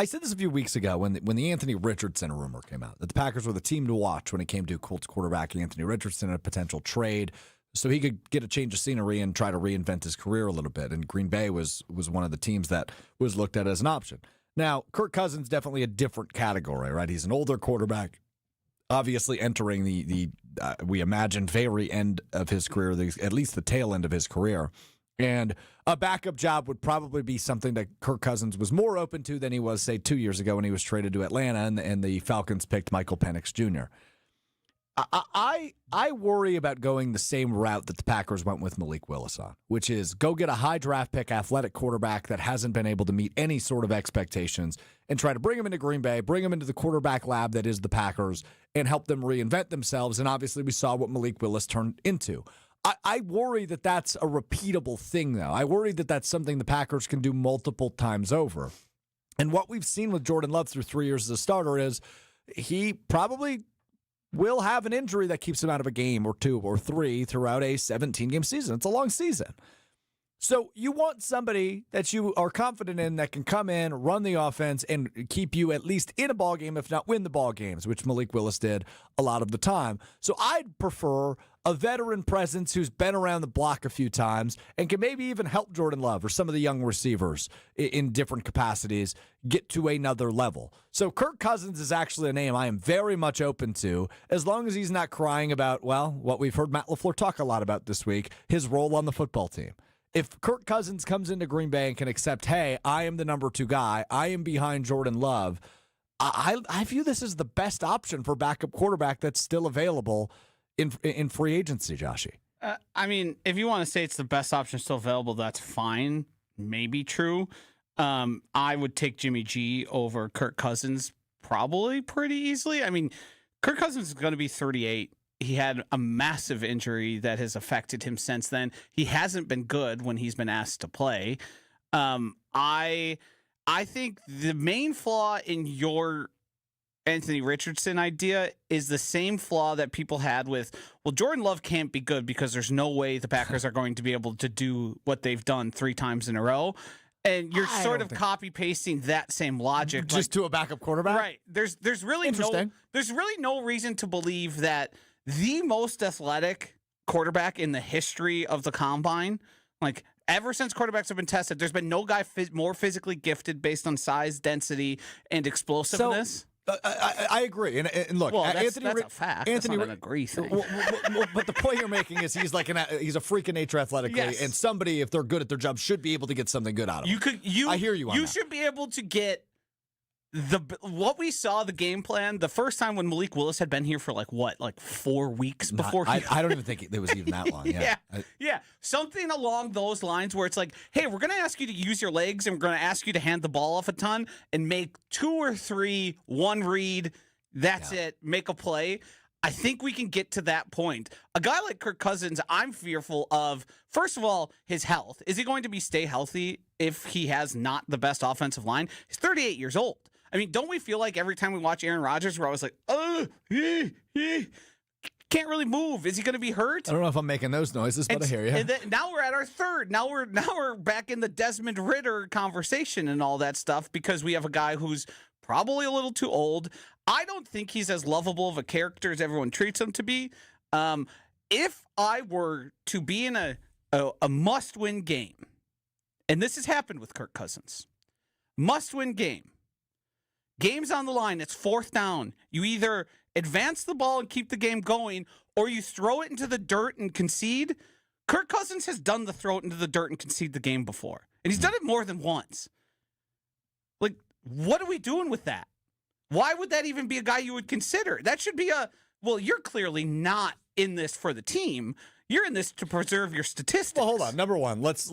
said this a few weeks ago when the Anthony Richardson rumor came out, that the Packers were the team to watch when it came to Colts quarterback Anthony Richardson and a potential trade, so he could get a change of scenery and try to reinvent his career a little bit. And Green Bay was one of the teams that was looked at as an option. Now, Kirk Cousins definitely a different category, right? He's an older quarterback, obviously entering the we imagine very end of his career, at least the tail end of his career. And a backup job would probably be something that Kirk Cousins was more open to than he was, say, 2 years ago when he was traded to Atlanta and the Falcons picked Michael Penix Jr. I worry about going the same route that the Packers went with Malik Willis on, which is go get a high draft pick athletic quarterback that hasn't been able to meet any sort of expectations and try to bring him into Green Bay, bring him into the quarterback lab that is the Packers, and help them reinvent themselves. And obviously we saw what Malik Willis turned into. I worry that that's a repeatable thing, though. I worry that that's something the Packers can do multiple times over. And what we've seen with Jordan Love through 3 years as a starter is he probably will have an injury that keeps him out of a game or two or three throughout a 17-game season. It's a long season. So you want somebody that you are confident in that can come in, run the offense, and keep you at least in a ball game, if not win the ball games, which Malik Willis did a lot of the time. So I'd prefer a veteran presence who's been around the block a few times and can maybe even help Jordan Love or some of the young receivers in different capacities get to another level. So Kirk Cousins is actually a name I am very much open to, as long as he's not crying about, well, what we've heard Matt LaFleur talk a lot about this week, his role on the football team. If Kirk Cousins comes into Green Bay and can accept, hey, I am the number 2 guy, I am behind Jordan Love, I view this as the best option for backup quarterback that's still available in free agency, Joshy. I mean, if you want to say it's the best option still available, that's fine. Maybe true. I would take Jimmy G over Kirk Cousins probably pretty easily. I mean, Kirk Cousins is going to be 38. He had a massive injury that has affected him since then. He hasn't been good when he's been asked to play. I think the main flaw in your Anthony Richardson idea is the same flaw that people had with, well, Jordan Love can't be good because there's no way the Packers are going to be able to do what they've done 3 times in a row. And you're sort of copy pasting that same logic just to a backup quarterback, right? There's really no reason to believe that the most athletic quarterback in the history of the combine, like ever since quarterbacks have been tested, there's been no guy more physically gifted based on size, density, and explosiveness. I agree, and look, well, that's Anthony, a fact. That's not an agree thing. But the point you're making is he's a freak of nature athletically, yes. And somebody, if they're good at their job, should be able to get something good out of him. I hear you on that. You should be able to get what we saw, the game plan, the first time when Malik Willis had been here for like 4 weeks before he... I don't even think it was even that long. Yeah. Something along those lines where it's like, hey, we're going to ask you to use your legs and we're going to ask you to hand the ball off a ton and make 2 or 3, 1 read, that's it, make a play. I think we can get to that point. A guy like Kirk Cousins, I'm fearful of, first of all, his health. Is he going to stay healthy if he has not the best offensive line? He's 38 years old. I mean, don't we feel like every time we watch Aaron Rodgers, we're always like, can't really move. Is he going to be hurt? I don't know if I'm making those noises, but I hear you. And then, now we're at our third. Now we're back in the Desmond Ridder conversation and all that stuff because we have a guy who's probably a little too old. I don't think he's as lovable of a character as everyone treats him to be. if I were to be in a must-win game, and this has happened with Kirk Cousins, must-win game, game's on the line, it's 4th down. You either advance the ball and keep the game going, or you throw it into the dirt and concede. Kirk Cousins has done the throw it into the dirt and concede the game before, and he's done it more than once. Like, what are we doing with that? Why would that even be a guy you would consider? That should be well, you're clearly not in this for the team. You're in this to preserve your statistics. Well, hold on. Number one, let's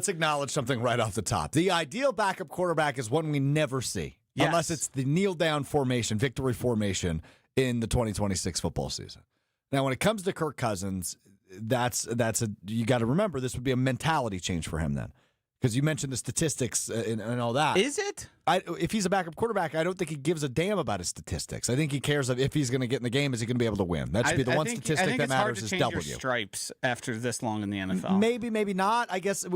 acknowledge something right off the top. The ideal backup quarterback is one we never see, unless it's the kneel down formation, victory formation in the 2026 football season. Now, when it comes to Kirk Cousins, you got to remember this would be a mentality change for him then. Because you mentioned the statistics and all that. Is it? If he's a backup quarterback, I don't think he gives a damn about his statistics. I think he cares if he's going to get in the game, is he going to be able to win? That should be the one statistic that matters is W. I think it's hard to change your stripes after this long in the NFL. Maybe, maybe not. I guess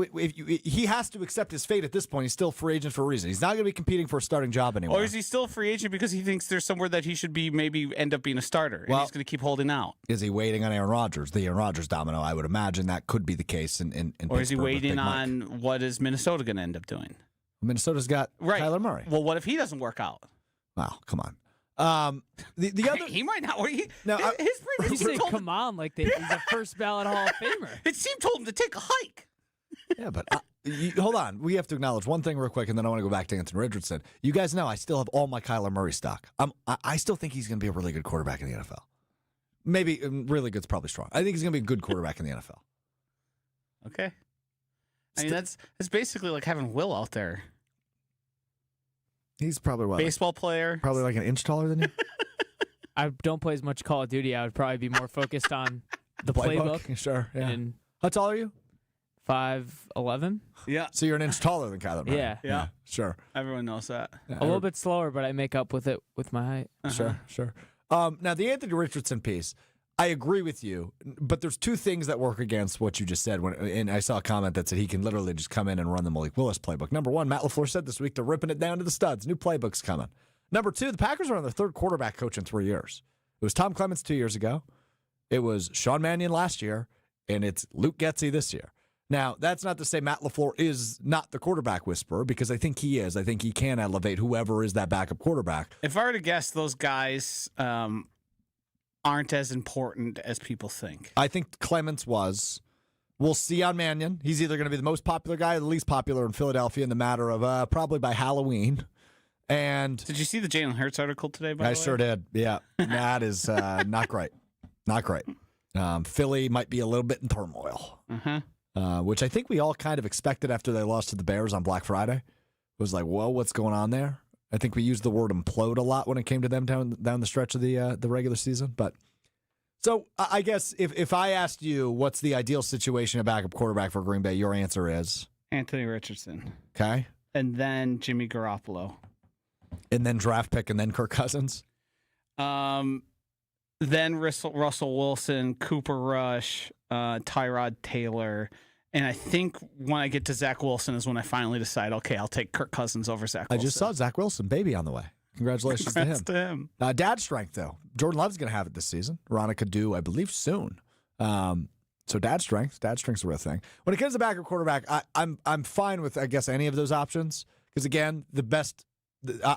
he has to accept his fate at this point. He's still a free agent for a reason. He's not going to be competing for a starting job anymore. Or is he still a free agent because he thinks there's somewhere that he should be, maybe end up being a starter, and he's going to keep holding out? Is he waiting on Aaron Rodgers? The Aaron Rodgers domino, I would imagine that could be the case in or is he Pittsburgh waiting on what is Minnesota going to end up doing? Minnesota's got Kyler Murray. Well, what if he doesn't work out? Wow, come on. The other he might not. His previous You say come on like he's a first ballot Hall of Famer. His team told him to take a hike. Yeah, but hold on. We have to acknowledge one thing real quick, and then I want to go back to Anthony Richardson. You guys know I still have all my Kyler Murray stock. I still think he's going to be a really good quarterback in the NFL. Maybe really good's probably strong. I think he's going to be a good quarterback in the NFL. Okay. I mean, that's basically like having Will out there. He's probably what? Baseball player. Probably like an inch taller than you. I don't play as much Call of Duty. I would probably be more focused on the playbook. Sure. Yeah. And how tall are you? 5'11". Yeah. So you're an inch taller than Kyler Murray. Yeah. Sure. Everyone knows that. A little bit slower, but I make up with it with my height. Sure. Now, the Anthony Richardson piece, I agree with you, but there's two things that work against what you just said. And I saw a comment that said he can literally just come in and run the Malik Willis playbook. Number one, Matt LaFleur said this week they're ripping it down to the studs. New playbook's coming. Number two, the Packers are on their third quarterback coach in 3 years. It was Tom Clements 2 years ago. It was Sean Mannion last year, and it's Luke Getsy this year. Now, that's not to say Matt LaFleur is not the quarterback whisperer, because I think he is. I think he can elevate whoever is that backup quarterback. If I were to guess, those guys aren't as important as people think. I think Clements was. We'll see on Mannion. He's either going to be the most popular guy or the least popular in Philadelphia in the matter of probably by Halloween. And did you see the Jalen Hurts article today, by the way? I sure did. Yeah. That is not great. Not great. Philly might be a little bit in turmoil, which I think we all kind of expected after they lost to the Bears on Black Friday. It was like, whoa, what's going on there? I think we used the word implode a lot when it came to them down the stretch of the regular season. But so I guess if I asked you what's the ideal situation of backup quarterback for Green Bay, your answer is Anthony Richardson. Okay. And then Jimmy Garoppolo. And then draft pick and then Kirk Cousins. Then Russell Wilson, Cooper Rush, Tyrod Taylor. And I think when I get to Zach Wilson is when I finally decide, okay, I'll take Kirk Cousins over Zach Wilson. I just saw Zach Wilson, baby on the way. Congratulations to him. Dad strength, though. Jordan Love's going to have it this season. Rana could do, I believe, soon. So dad strength's a real thing. When it comes to backup quarterback, I'm fine with, I guess, any of those options. Because, again,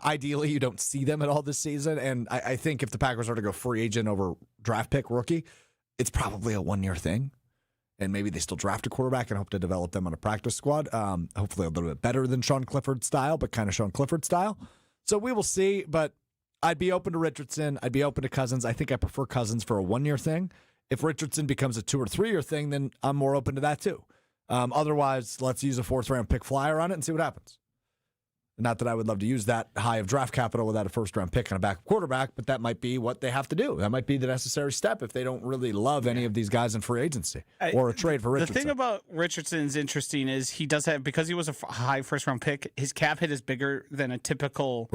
ideally, you don't see them at all this season. And I think if the Packers are to go free agent over draft pick rookie, it's probably a 1-year thing. And maybe they still draft a quarterback and hope to develop them on a practice squad. Hopefully a little bit better than Sean Clifford style, but kind of Sean Clifford style. So we will see. But I'd be open to Richardson. I'd be open to Cousins. I think I prefer Cousins for a 1-year thing. If Richardson becomes a 2 or 3-year thing, then I'm more open to that too. Otherwise, let's use a 4th-round pick flyer on it and see what happens. Not that I would love to use that high of draft capital without a 1st-round pick on a backup quarterback, but that might be what they have to do. That might be the necessary step if they don't really love any of these guys in free agency or a trade for Richardson. The thing about Richardson's interesting is he does have, because he was a high 1st-round pick, his cap hit is bigger than a typical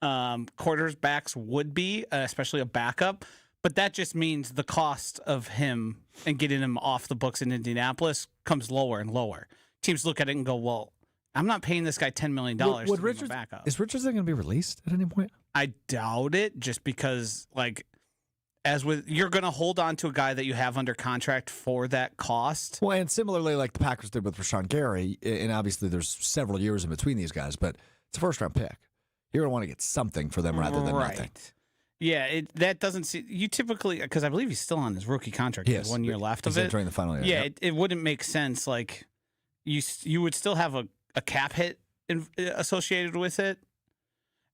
quarterbacks would be, especially a backup. But that just means the cost of him and getting him off the books in Indianapolis comes lower and lower. Teams look at it and go, well, I'm not paying this guy $10 million to be my backup. Is Richardson going to be released at any point? I doubt it, just because, like, as with you're going to hold on to a guy that you have under contract for that cost. Well, and similarly, like the Packers did with Rashawn Gary, and obviously there's several years in between these guys, but it's a first-round pick. You're going to want to get something for them rather than nothing. Yeah, that doesn't see you typically because I believe he's still on his rookie contract. He has 1 year left of it during the final year. Yeah, it wouldn't make sense. Like you would still have a cap hit associated with it,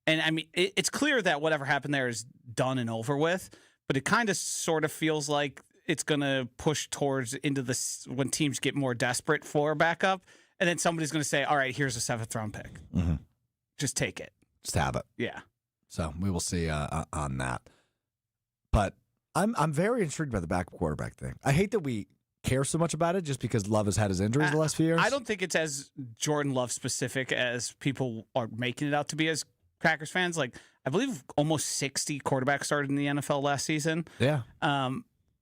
and I mean it's clear that whatever happened there is done and over with. But it kind of sort of feels like it's going to push towards into this when teams get more desperate for a backup, and then somebody's going to say, "All right, here's a 7th round pick. Mm-hmm. Just take it. Just have it." Yeah. So we will see on that. But I'm very intrigued by the backup quarterback thing. I hate that we care so much about it just because Love has had his injuries the last few years. I don't think it's as Jordan Love specific as people are making it out to be as Packers fans. Like, I believe almost 60 quarterbacks started in the NFL last season. Yeah.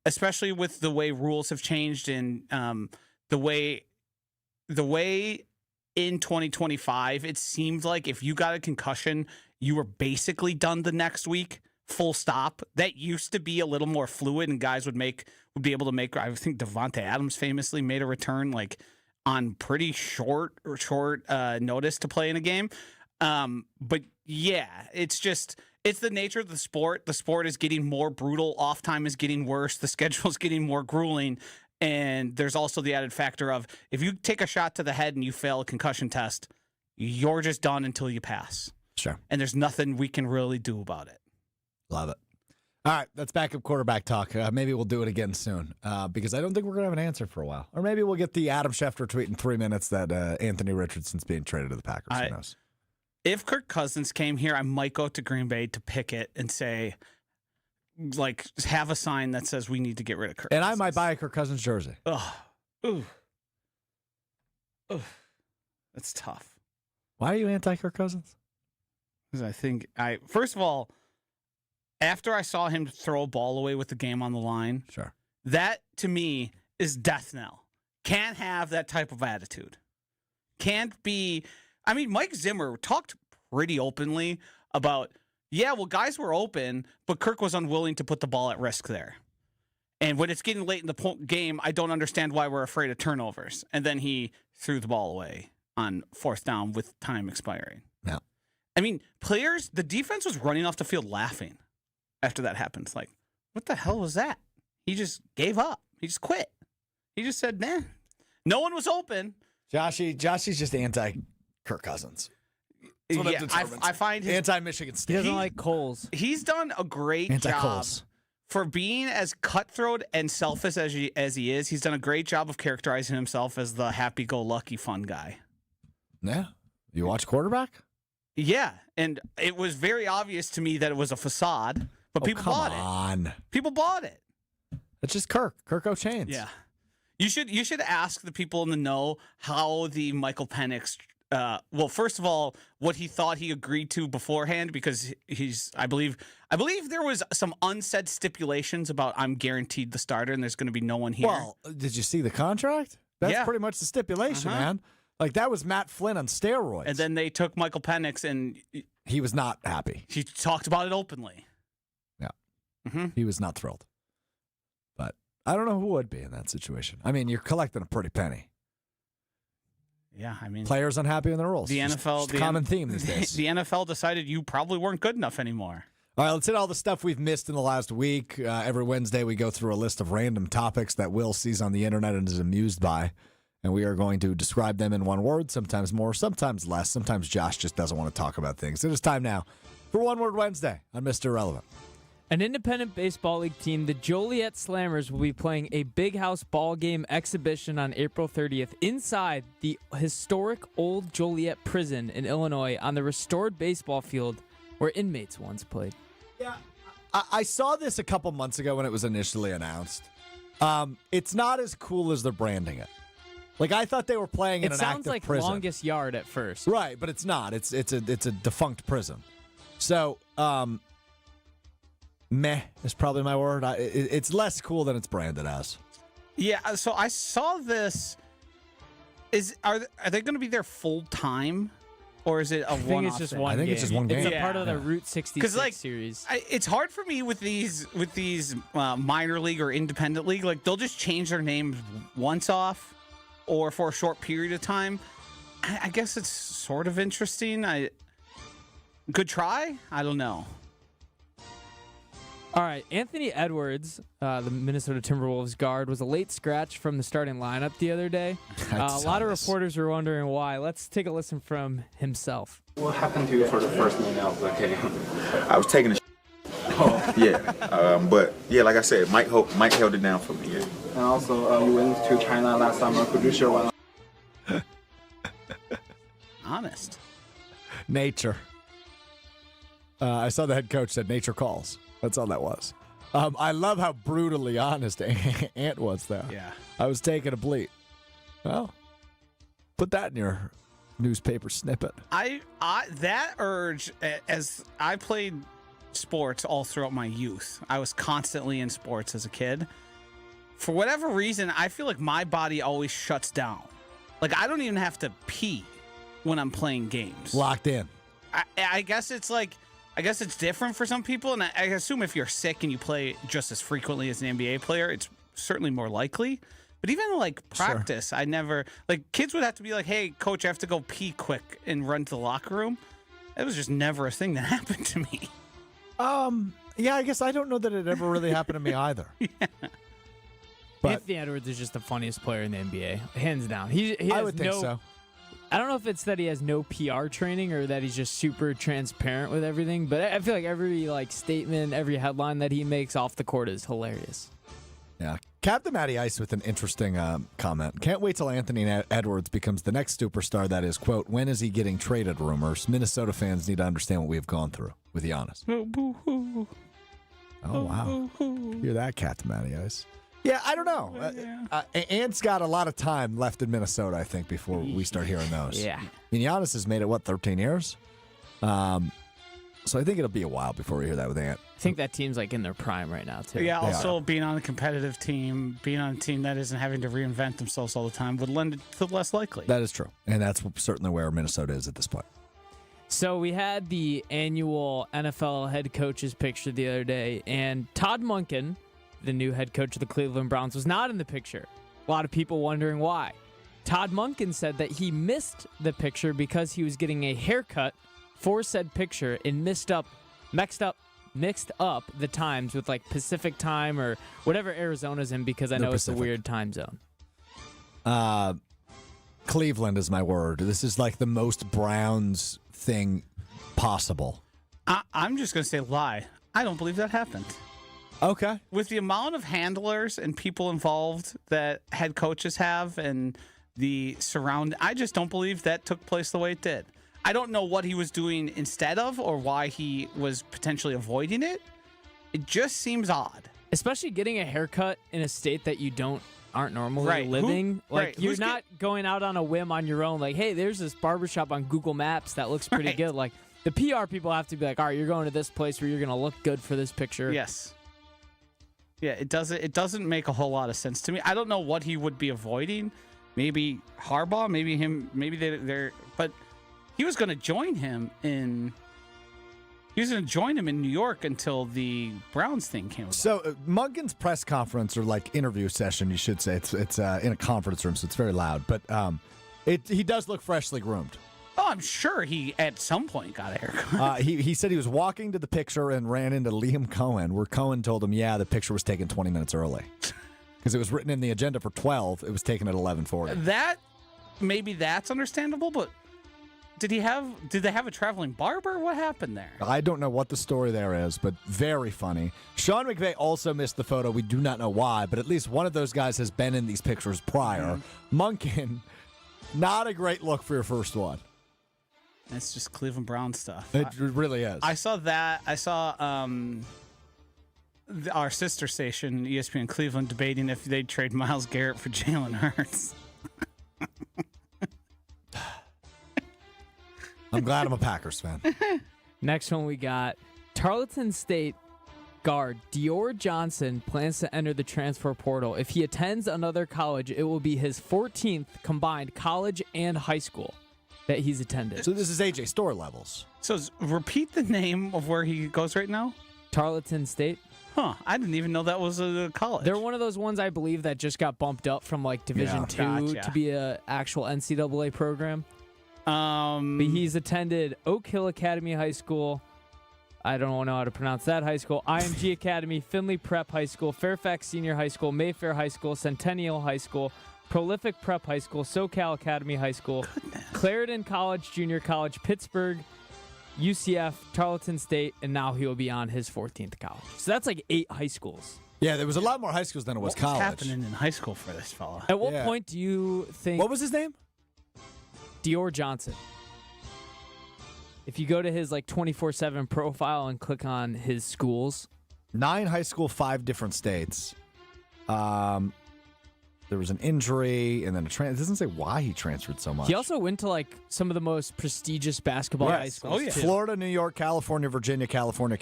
Especially with the way rules have changed and the way in 2025, it seemed like if you got a concussion, you were basically done the next week, full stop. That used to be a little more fluid, and guys would be able to make. I think Devontae Adams famously made a return like on pretty short notice to play in a game. But yeah, it's the nature of the sport. The sport is getting more brutal. Off time is getting worse. The schedule is getting more grueling. And there's also the added factor of if you take a shot to the head and you fail a concussion test, you're just done until you pass. Sure. And there's nothing we can really do about it. Love it. All right, that's backup quarterback talk. Maybe we'll do it again soon because I don't think we're going to have an answer for a while. Or maybe we'll get the Adam Schefter tweet in 3 minutes that Anthony Richardson's being traded to the Packers. Who knows? If Kirk Cousins came here, I might go to Green Bay to pick it and say, like, have a sign that says we need to get rid of Kirk And Cousins. I might buy a Kirk Cousins jersey. Ooh. That's tough. Why are you anti-Kirk Cousins? Because I think first of all, after I saw him throw a ball away with the game on the line, Sure. that to me is death knell. Can't have that type of attitude. Can't be. I mean, Mike Zimmer talked pretty openly about, guys were open, but Kirk was unwilling to put the ball at risk there. And when it's getting late in the game, I don't understand why we're afraid of turnovers. And then he threw the ball away on 4th down with time expiring. Yeah. I mean, the defense was running off the field laughing after that happened. It's like, what the hell was that? He just gave up. He just quit. He just said, nah. No one was open. Joshy's just anti-Kirk Cousins. That's what I find his anti-Michigan State. He doesn't like Coles. He's done a great job for being as cutthroat and selfish as he is. He's done a great job of characterizing himself as the happy-go-lucky fun guy. Yeah. You watch quarterback? Yeah, and it was very obvious to me that it was a facade, but people bought it. People bought it. It's just Kirk O'Chains. Yeah. You should ask the people in the know how the Michael Penix first of all, what he thought he agreed to beforehand, because I believe there was some unsaid stipulations about I'm guaranteed the starter and there's going to be no one here. Well, did you see the contract? That's pretty much the stipulation, man. Like, that was Matt Flynn on steroids. And then they took Michael Penix and he was not happy. He talked about it openly. Yeah. Mm-hmm. He was not thrilled. But I don't know who would be in that situation. I mean, you're collecting a pretty penny. Yeah, I mean, players unhappy with their roles. The NFL, the common theme these days. The NFL decided you probably weren't good enough anymore. All right, let's hit all the stuff we've missed in the last week. Every Wednesday, we go through a list of random topics that Will sees on the internet and is amused by, and we are going to describe them in one word, sometimes more, sometimes less. Sometimes Josh just doesn't want to talk about things. It is time now for One Word Wednesday on Mr. Irrelevant. An independent baseball league team, the Joliet Slammers, will be playing a big house ball game exhibition on April 30th inside the historic old Joliet prison in Illinois on the restored baseball field where inmates once played. Yeah, I saw this a couple months ago when it was initially announced. It's not as cool as they're branding it. Like, I thought they were playing in an active prison. It sounds like Longest Yard at first. Right, but it's not. It's a defunct prison. So, meh is probably my word. It's less cool than it's branded as. Yeah, so I saw this. Are they going to be there full time? Or is it a one-off I think it's just thing? one I think game. it's just one game. It's a part of the Route 66 like, series. It's hard for me with these minor league or independent league. Like they'll just change their names once off, or for a short period of time. I guess it's sort of interesting. Good try. I don't know. All right, Anthony Edwards, the Minnesota Timberwolves guard, was a late scratch from the starting lineup the other day. A lot of reporters were wondering why. Let's take a listen from himself. What happened to you for the first minute of the game? I was taking a but yeah, like I said, Mike held it down for me. Yeah. And also, you went to China last summer. Could you share one? Honest. Nature. I saw the head coach said nature calls. That's all that was. I love how brutally honest Ant was, though. Yeah. I was taking a bleat. Well, put that in your newspaper snippet. That urge, as I played sports all throughout my youth, I was constantly in sports as a kid. For whatever reason, I feel like my body always shuts down. Like I don't even have to pee when I'm playing games. Locked in. I guess it's like, I guess it's different for some people, and I assume if you're sick and you play just as frequently as an NBA player, it's certainly more likely. But even like practice, I never, like kids would have to be like, hey, coach, I have to go pee quick and run to the locker room. That was just never a thing that happened to me. Yeah, I guess I don't know that it ever really happened to me either. Yeah. But Anthony Edwards is just the funniest player in the NBA, hands down. He has I would think so. I don't know if it's that he has no PR training or that he's just super transparent with everything, but I feel like every statement, every headline that he makes off the court is hilarious. Yeah. Captain Matty Ice with an interesting comment. Can't wait till Anthony Edwards becomes the next superstar that is, quote, when is he getting traded rumors. Minnesota fans need to understand what we've gone through with Giannis. Oh, wow. Hear that, Captain Matty Ice? Yeah, I don't know. Ant's got a lot of time left in Minnesota, I think, before we start hearing those. Yeah. I mean, Giannis has made it, 13 years? So I think it'll be a while before we hear that with Ant. I think that team's in their prime right now, too. Yeah, also being on a competitive team, being on a team that isn't having to reinvent themselves all the time would lend it to less likely. That is true. And that's certainly where Minnesota is at this point. So we had the annual NFL head coaches picture the other day, and Todd Monken, the new head coach of the Cleveland Browns, was not in the picture. A lot of people wondering why. Todd Monken said that he missed the picture because he was getting a haircut for said picture and mixed up the times with Pacific time or whatever Arizona's in, because I know it's a weird time zone. Cleveland is my word. This is the most Browns thing possible. I'm just going to say lie. I don't believe that happened. Okay. With the amount of handlers and people involved that head coaches have and the surround, I just don't believe that took place the way it did. I don't know what he was doing instead of or why he was potentially avoiding it. It just seems odd. Especially getting a haircut in a state that you aren't normally living. You're not going out on a whim on your own. Hey, there's this barbershop on Google Maps that looks pretty good. The PR people have to be all right, you're going to this place where you're going to look good for this picture. Yes. Yeah, it doesn't make a whole lot of sense to me. I don't know what he would be avoiding. Maybe Harbaugh, maybe him, maybe they're but he was going to join him in New York until the Browns thing came about. So Munkin's press conference, or interview session, you should say, it's in a conference room, so it's very loud, but he does look freshly groomed. Oh, I'm sure he at some point got a haircut. He said he was walking to the picture and ran into Liam Cohen, where Cohen told him, the picture was taken 20 minutes early. Because it was written in the agenda for 12. It was taken at 11:40. Maybe that's understandable, but did they have a traveling barber? What happened there? I don't know what the story there is, but very funny. Sean McVay also missed the photo. We do not know why, but at least one of those guys has been in these pictures prior. Munkin, not a great look for your first one. It's just Cleveland Brown stuff. It really is. I saw that. I saw our sister station, ESPN Cleveland, debating if they'd trade Myles Garrett for Jalen Hurts. I'm glad I'm a Packers fan. Next one we got Tarleton State guard Dior Johnson plans to enter the transfer portal. If he attends another college, it will be his 14th combined college and high school. that he's attended. So this is AJ Store levels. So repeat the name of where he goes right now. Tarleton State. Huh? I didn't even know that was a college. They're one of those ones I believe that just got bumped up from like Division II to be a actual NCAA program. But he's attended Oak Hill Academy High School. I don't know how to pronounce that high school. IMG Academy, Findlay Prep High School, Fairfax Senior High School, Mayfair High School, Centennial High School, Prolific Prep High School, SoCal Academy High School, Clarendon College, Junior College, Pittsburgh, UCF, Tarleton State, and now he will be on his 14th college. So that's like 8 high schools. Yeah, there was a lot more high schools than it was college. What's happening in high school for this fella? At what point do you think... What was his name? Dior Johnson. If you go to his like 24/7 profile and click on his schools. 9 high school, 5 different states. There was an injury and then a transfer. It doesn't say why he transferred so much. He also went to like some of the most prestigious basketball high schools. Oh, yeah. Too. Florida, New York, California, Virginia, California.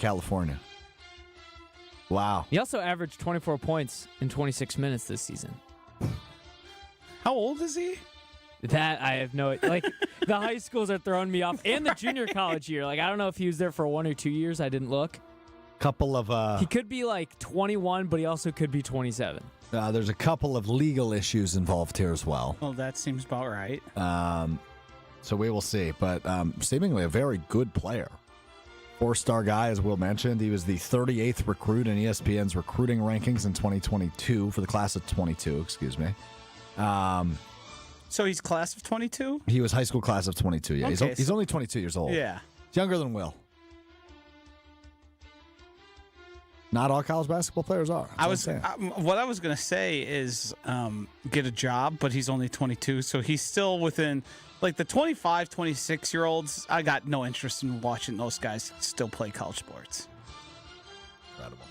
Wow. He also averaged 24 points in 26 minutes this season. How old is he? That I have no like. The high schools are throwing me off, and the junior college year. Like I don't know if he was there for 1 or 2 years. I didn't look. Couple of he could be like 21, but he also could be 27. There's a couple of legal issues involved here as well. Well, that seems about right. So we will see, but seemingly a very good player. 4-star guy, as Will mentioned. He was the 38th recruit in ESPN's recruiting rankings in 2022 for the class of 22. Excuse me. So he's class of 22? He was high school class of 22. Yeah, Okay, he's only 22 years old. Yeah. He's younger than Will. Not all college basketball players are. What I was going to say is get a job, but he's only 22, so he's still within, like the 25, 26-year-olds, I got no interest in watching those guys still play college sports. Incredible.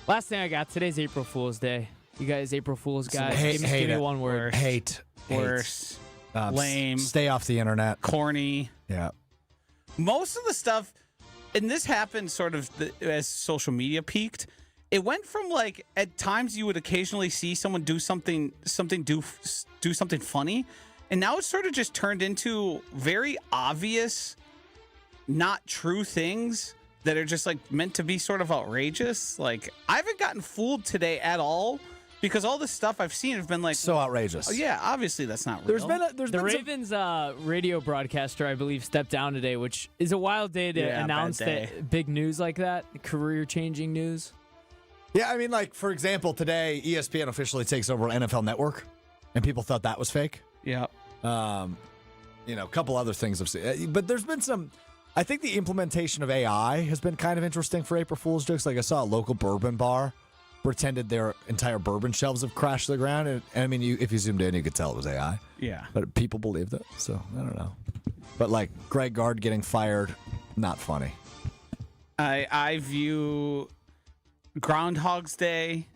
Last thing I got, today's April Fool's Day. You guys April Fool's guys? Hate Give me it. one word. Hate. Worse. Lame. Stay off the internet. Corny. Yeah. Most of the stuff, and this happened sort of as social media peaked, it went from like at times you would occasionally see someone do something funny, and now it's sort of just turned into very obvious, not true things that are just like meant to be sort of outrageous. Like I haven't gotten fooled today at all because all the stuff I've seen have been like so outrageous. Oh, yeah, obviously that's not real. The Ravens radio broadcaster, I believe, stepped down today, which is a wild day to announce that big news like that, career-changing news. Yeah, I mean, like, for example, today, ESPN officially takes over NFL Network, and people thought that was fake. Yeah. A couple other things I've seen. But there's been some, I think the implementation of AI has been kind of interesting for April Fool's jokes. Like, I saw a local bourbon bar pretended their entire bourbon shelves have crashed to the ground. And I mean, if you zoomed in, you could tell it was AI. Yeah. But people believed it, so I don't know. But, like, Greg Gard getting fired, not funny. I view Groundhog's Day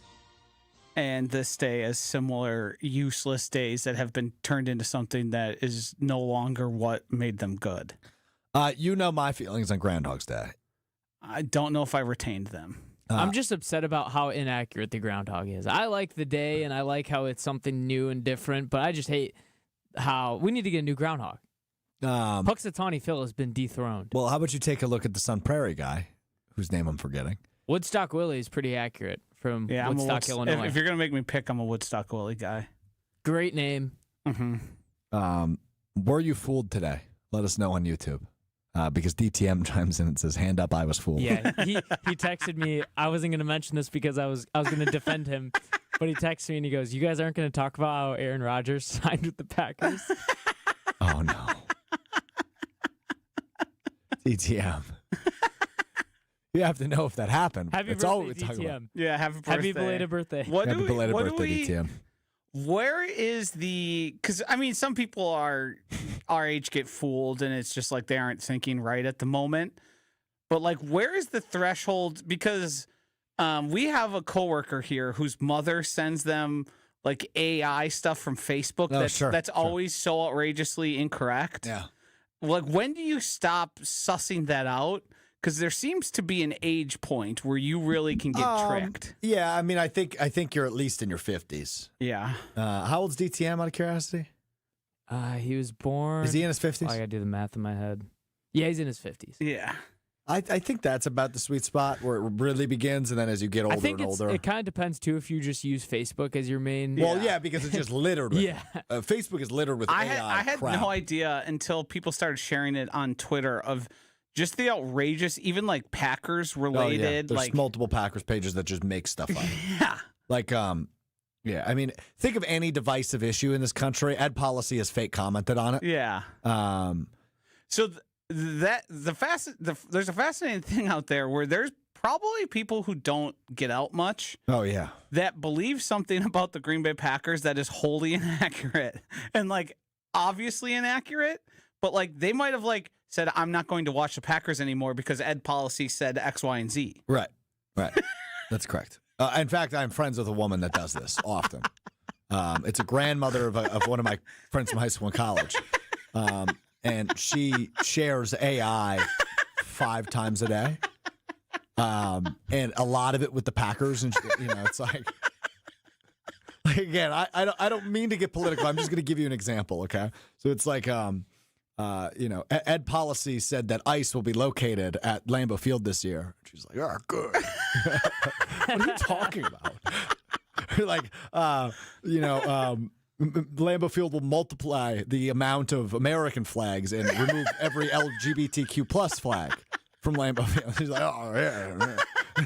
and this day as similar useless days that have been turned into something that is no longer what made them good. You know my feelings on Groundhog's Day. I don't know if I retained them. I'm just upset about how inaccurate the groundhog is. I like the day, and I like how it's something new and different, but I just hate how we need to get a new groundhog. Puxatawny Phil has been dethroned. Well, how about you take a look at the Sun Prairie guy, whose name I'm forgetting. Woodstock Willie is pretty accurate from Woodstock, Illinois. If you're going to make me pick, I'm a Woodstock Willie guy. Great name. Mm-hmm. Were you fooled today? Let us know on YouTube. Because DTM chimes in and says, hand up, I was fooled. Yeah, he texted me. I wasn't going to mention this because I was going to defend him. But he texted me and he goes, you guys aren't going to talk about how Aaron Rodgers signed with the Packers? Oh, no. DTM. You have to know if that happened. Happy birthday, DTM. Yeah, happy birthday. Happy belated birthday. Happy belated birthday, DTM. Where is because I mean, some people are our age get fooled and it's just like they aren't thinking right at the moment. But like, where is the threshold? Because we have a coworker here whose mother sends them like AI stuff from Facebook that's always so outrageously incorrect. Yeah. Like, when do you stop sussing that out? Because there seems to be an age point where you really can get tricked. Yeah, I mean, I think you're at least in your 50s. Yeah. How old's DTM, out of curiosity? He was born. Is he in his 50s? I got to do the math in my head. Yeah, he's in his 50s. Yeah. I think that's about the sweet spot where it really begins, and then as you get older I think and older. it kind of depends, too, if you just use Facebook as your main. Well, yeah, because it's just littered with Yeah. Facebook is littered with I AI had crap. no idea until people started sharing it on Twitter of just the outrageous, even like Packers related. There's like multiple Packers pages that just make stuff up. yeah. Like, yeah, I mean, think of any divisive issue in this country. Ed Policy has fake commented on it. Yeah. So there's a fascinating thing out there where there's probably people who don't get out much Oh, yeah. that believe something about the Green Bay Packers that is wholly inaccurate and like obviously inaccurate, but like they might have like said, I'm not going to watch the Packers anymore because Ed Policy said X, Y, and Z. Right. That's correct. In fact, I'm friends with a woman that does this often. It's a grandmother of one of my friends from high school and college. And she shares AI 5 times a day. And a lot of it with the Packers. And, it's like again, I don't mean to get political. I'm just going to give you an example, okay? So it's like, Ed Policy said that ICE will be located at Lambeau Field this year. She's like, oh, good. What are you talking about? Like, Lambeau Field will multiply the amount of American flags and remove every LGBTQ plus flag from Lambeau Field. She's like, oh, yeah.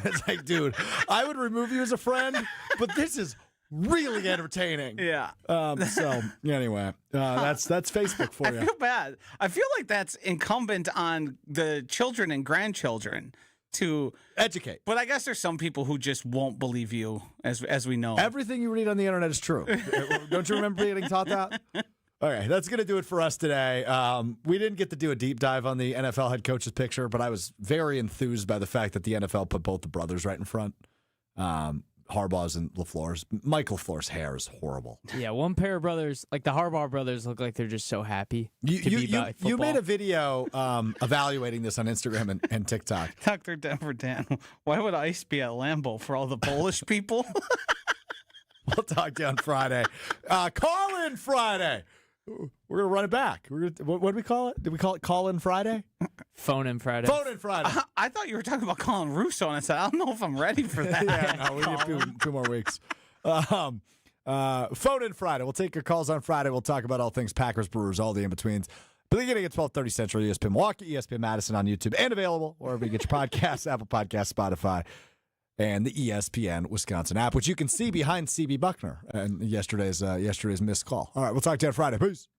It's like, dude, I would remove you as a friend, but this is really entertaining. Yeah. So anyway, that's Facebook for you. I feel bad. I feel like that's incumbent on the children and grandchildren to educate. But I guess there's some people who just won't believe you, as we know. Everything you read on the internet is true. Don't you remember getting taught that? All right, that's going to do it for us today. We didn't get to do a deep dive on the NFL head coach's picture, but I was very enthused by the fact that the NFL put both the brothers right in front. Harbaugh's and LaFleur's. Mike LaFleur's hair is horrible. Yeah, one pair of brothers, like the Harbaugh brothers, look like they're just so happy to be about football. You made a video evaluating this on Instagram and TikTok. Dr. Denver Dan, why would ICE be at Lambeau for all the Polish people? We'll talk to you on Friday. Call-in Friday. We're going to run it back. What do we call it? Did we call it Call-in Friday? Phone-in Friday. Phone-in Friday. I thought you were talking about Colin Russo, and I said, I don't know if I'm ready for that. Yeah, no, we need 2 more weeks. Phone-in Friday. We'll take your calls on Friday. We'll talk about all things Packers, Brewers, all the in-betweens. Beginning at 12:30 Central, ESPN Milwaukee, ESPN Madison on YouTube, and available wherever you get your podcasts, Apple Podcasts, Spotify, and the ESPN Wisconsin app, which you can see behind CB Buckner and yesterday's missed call. All right, we'll talk to you on Friday. Peace.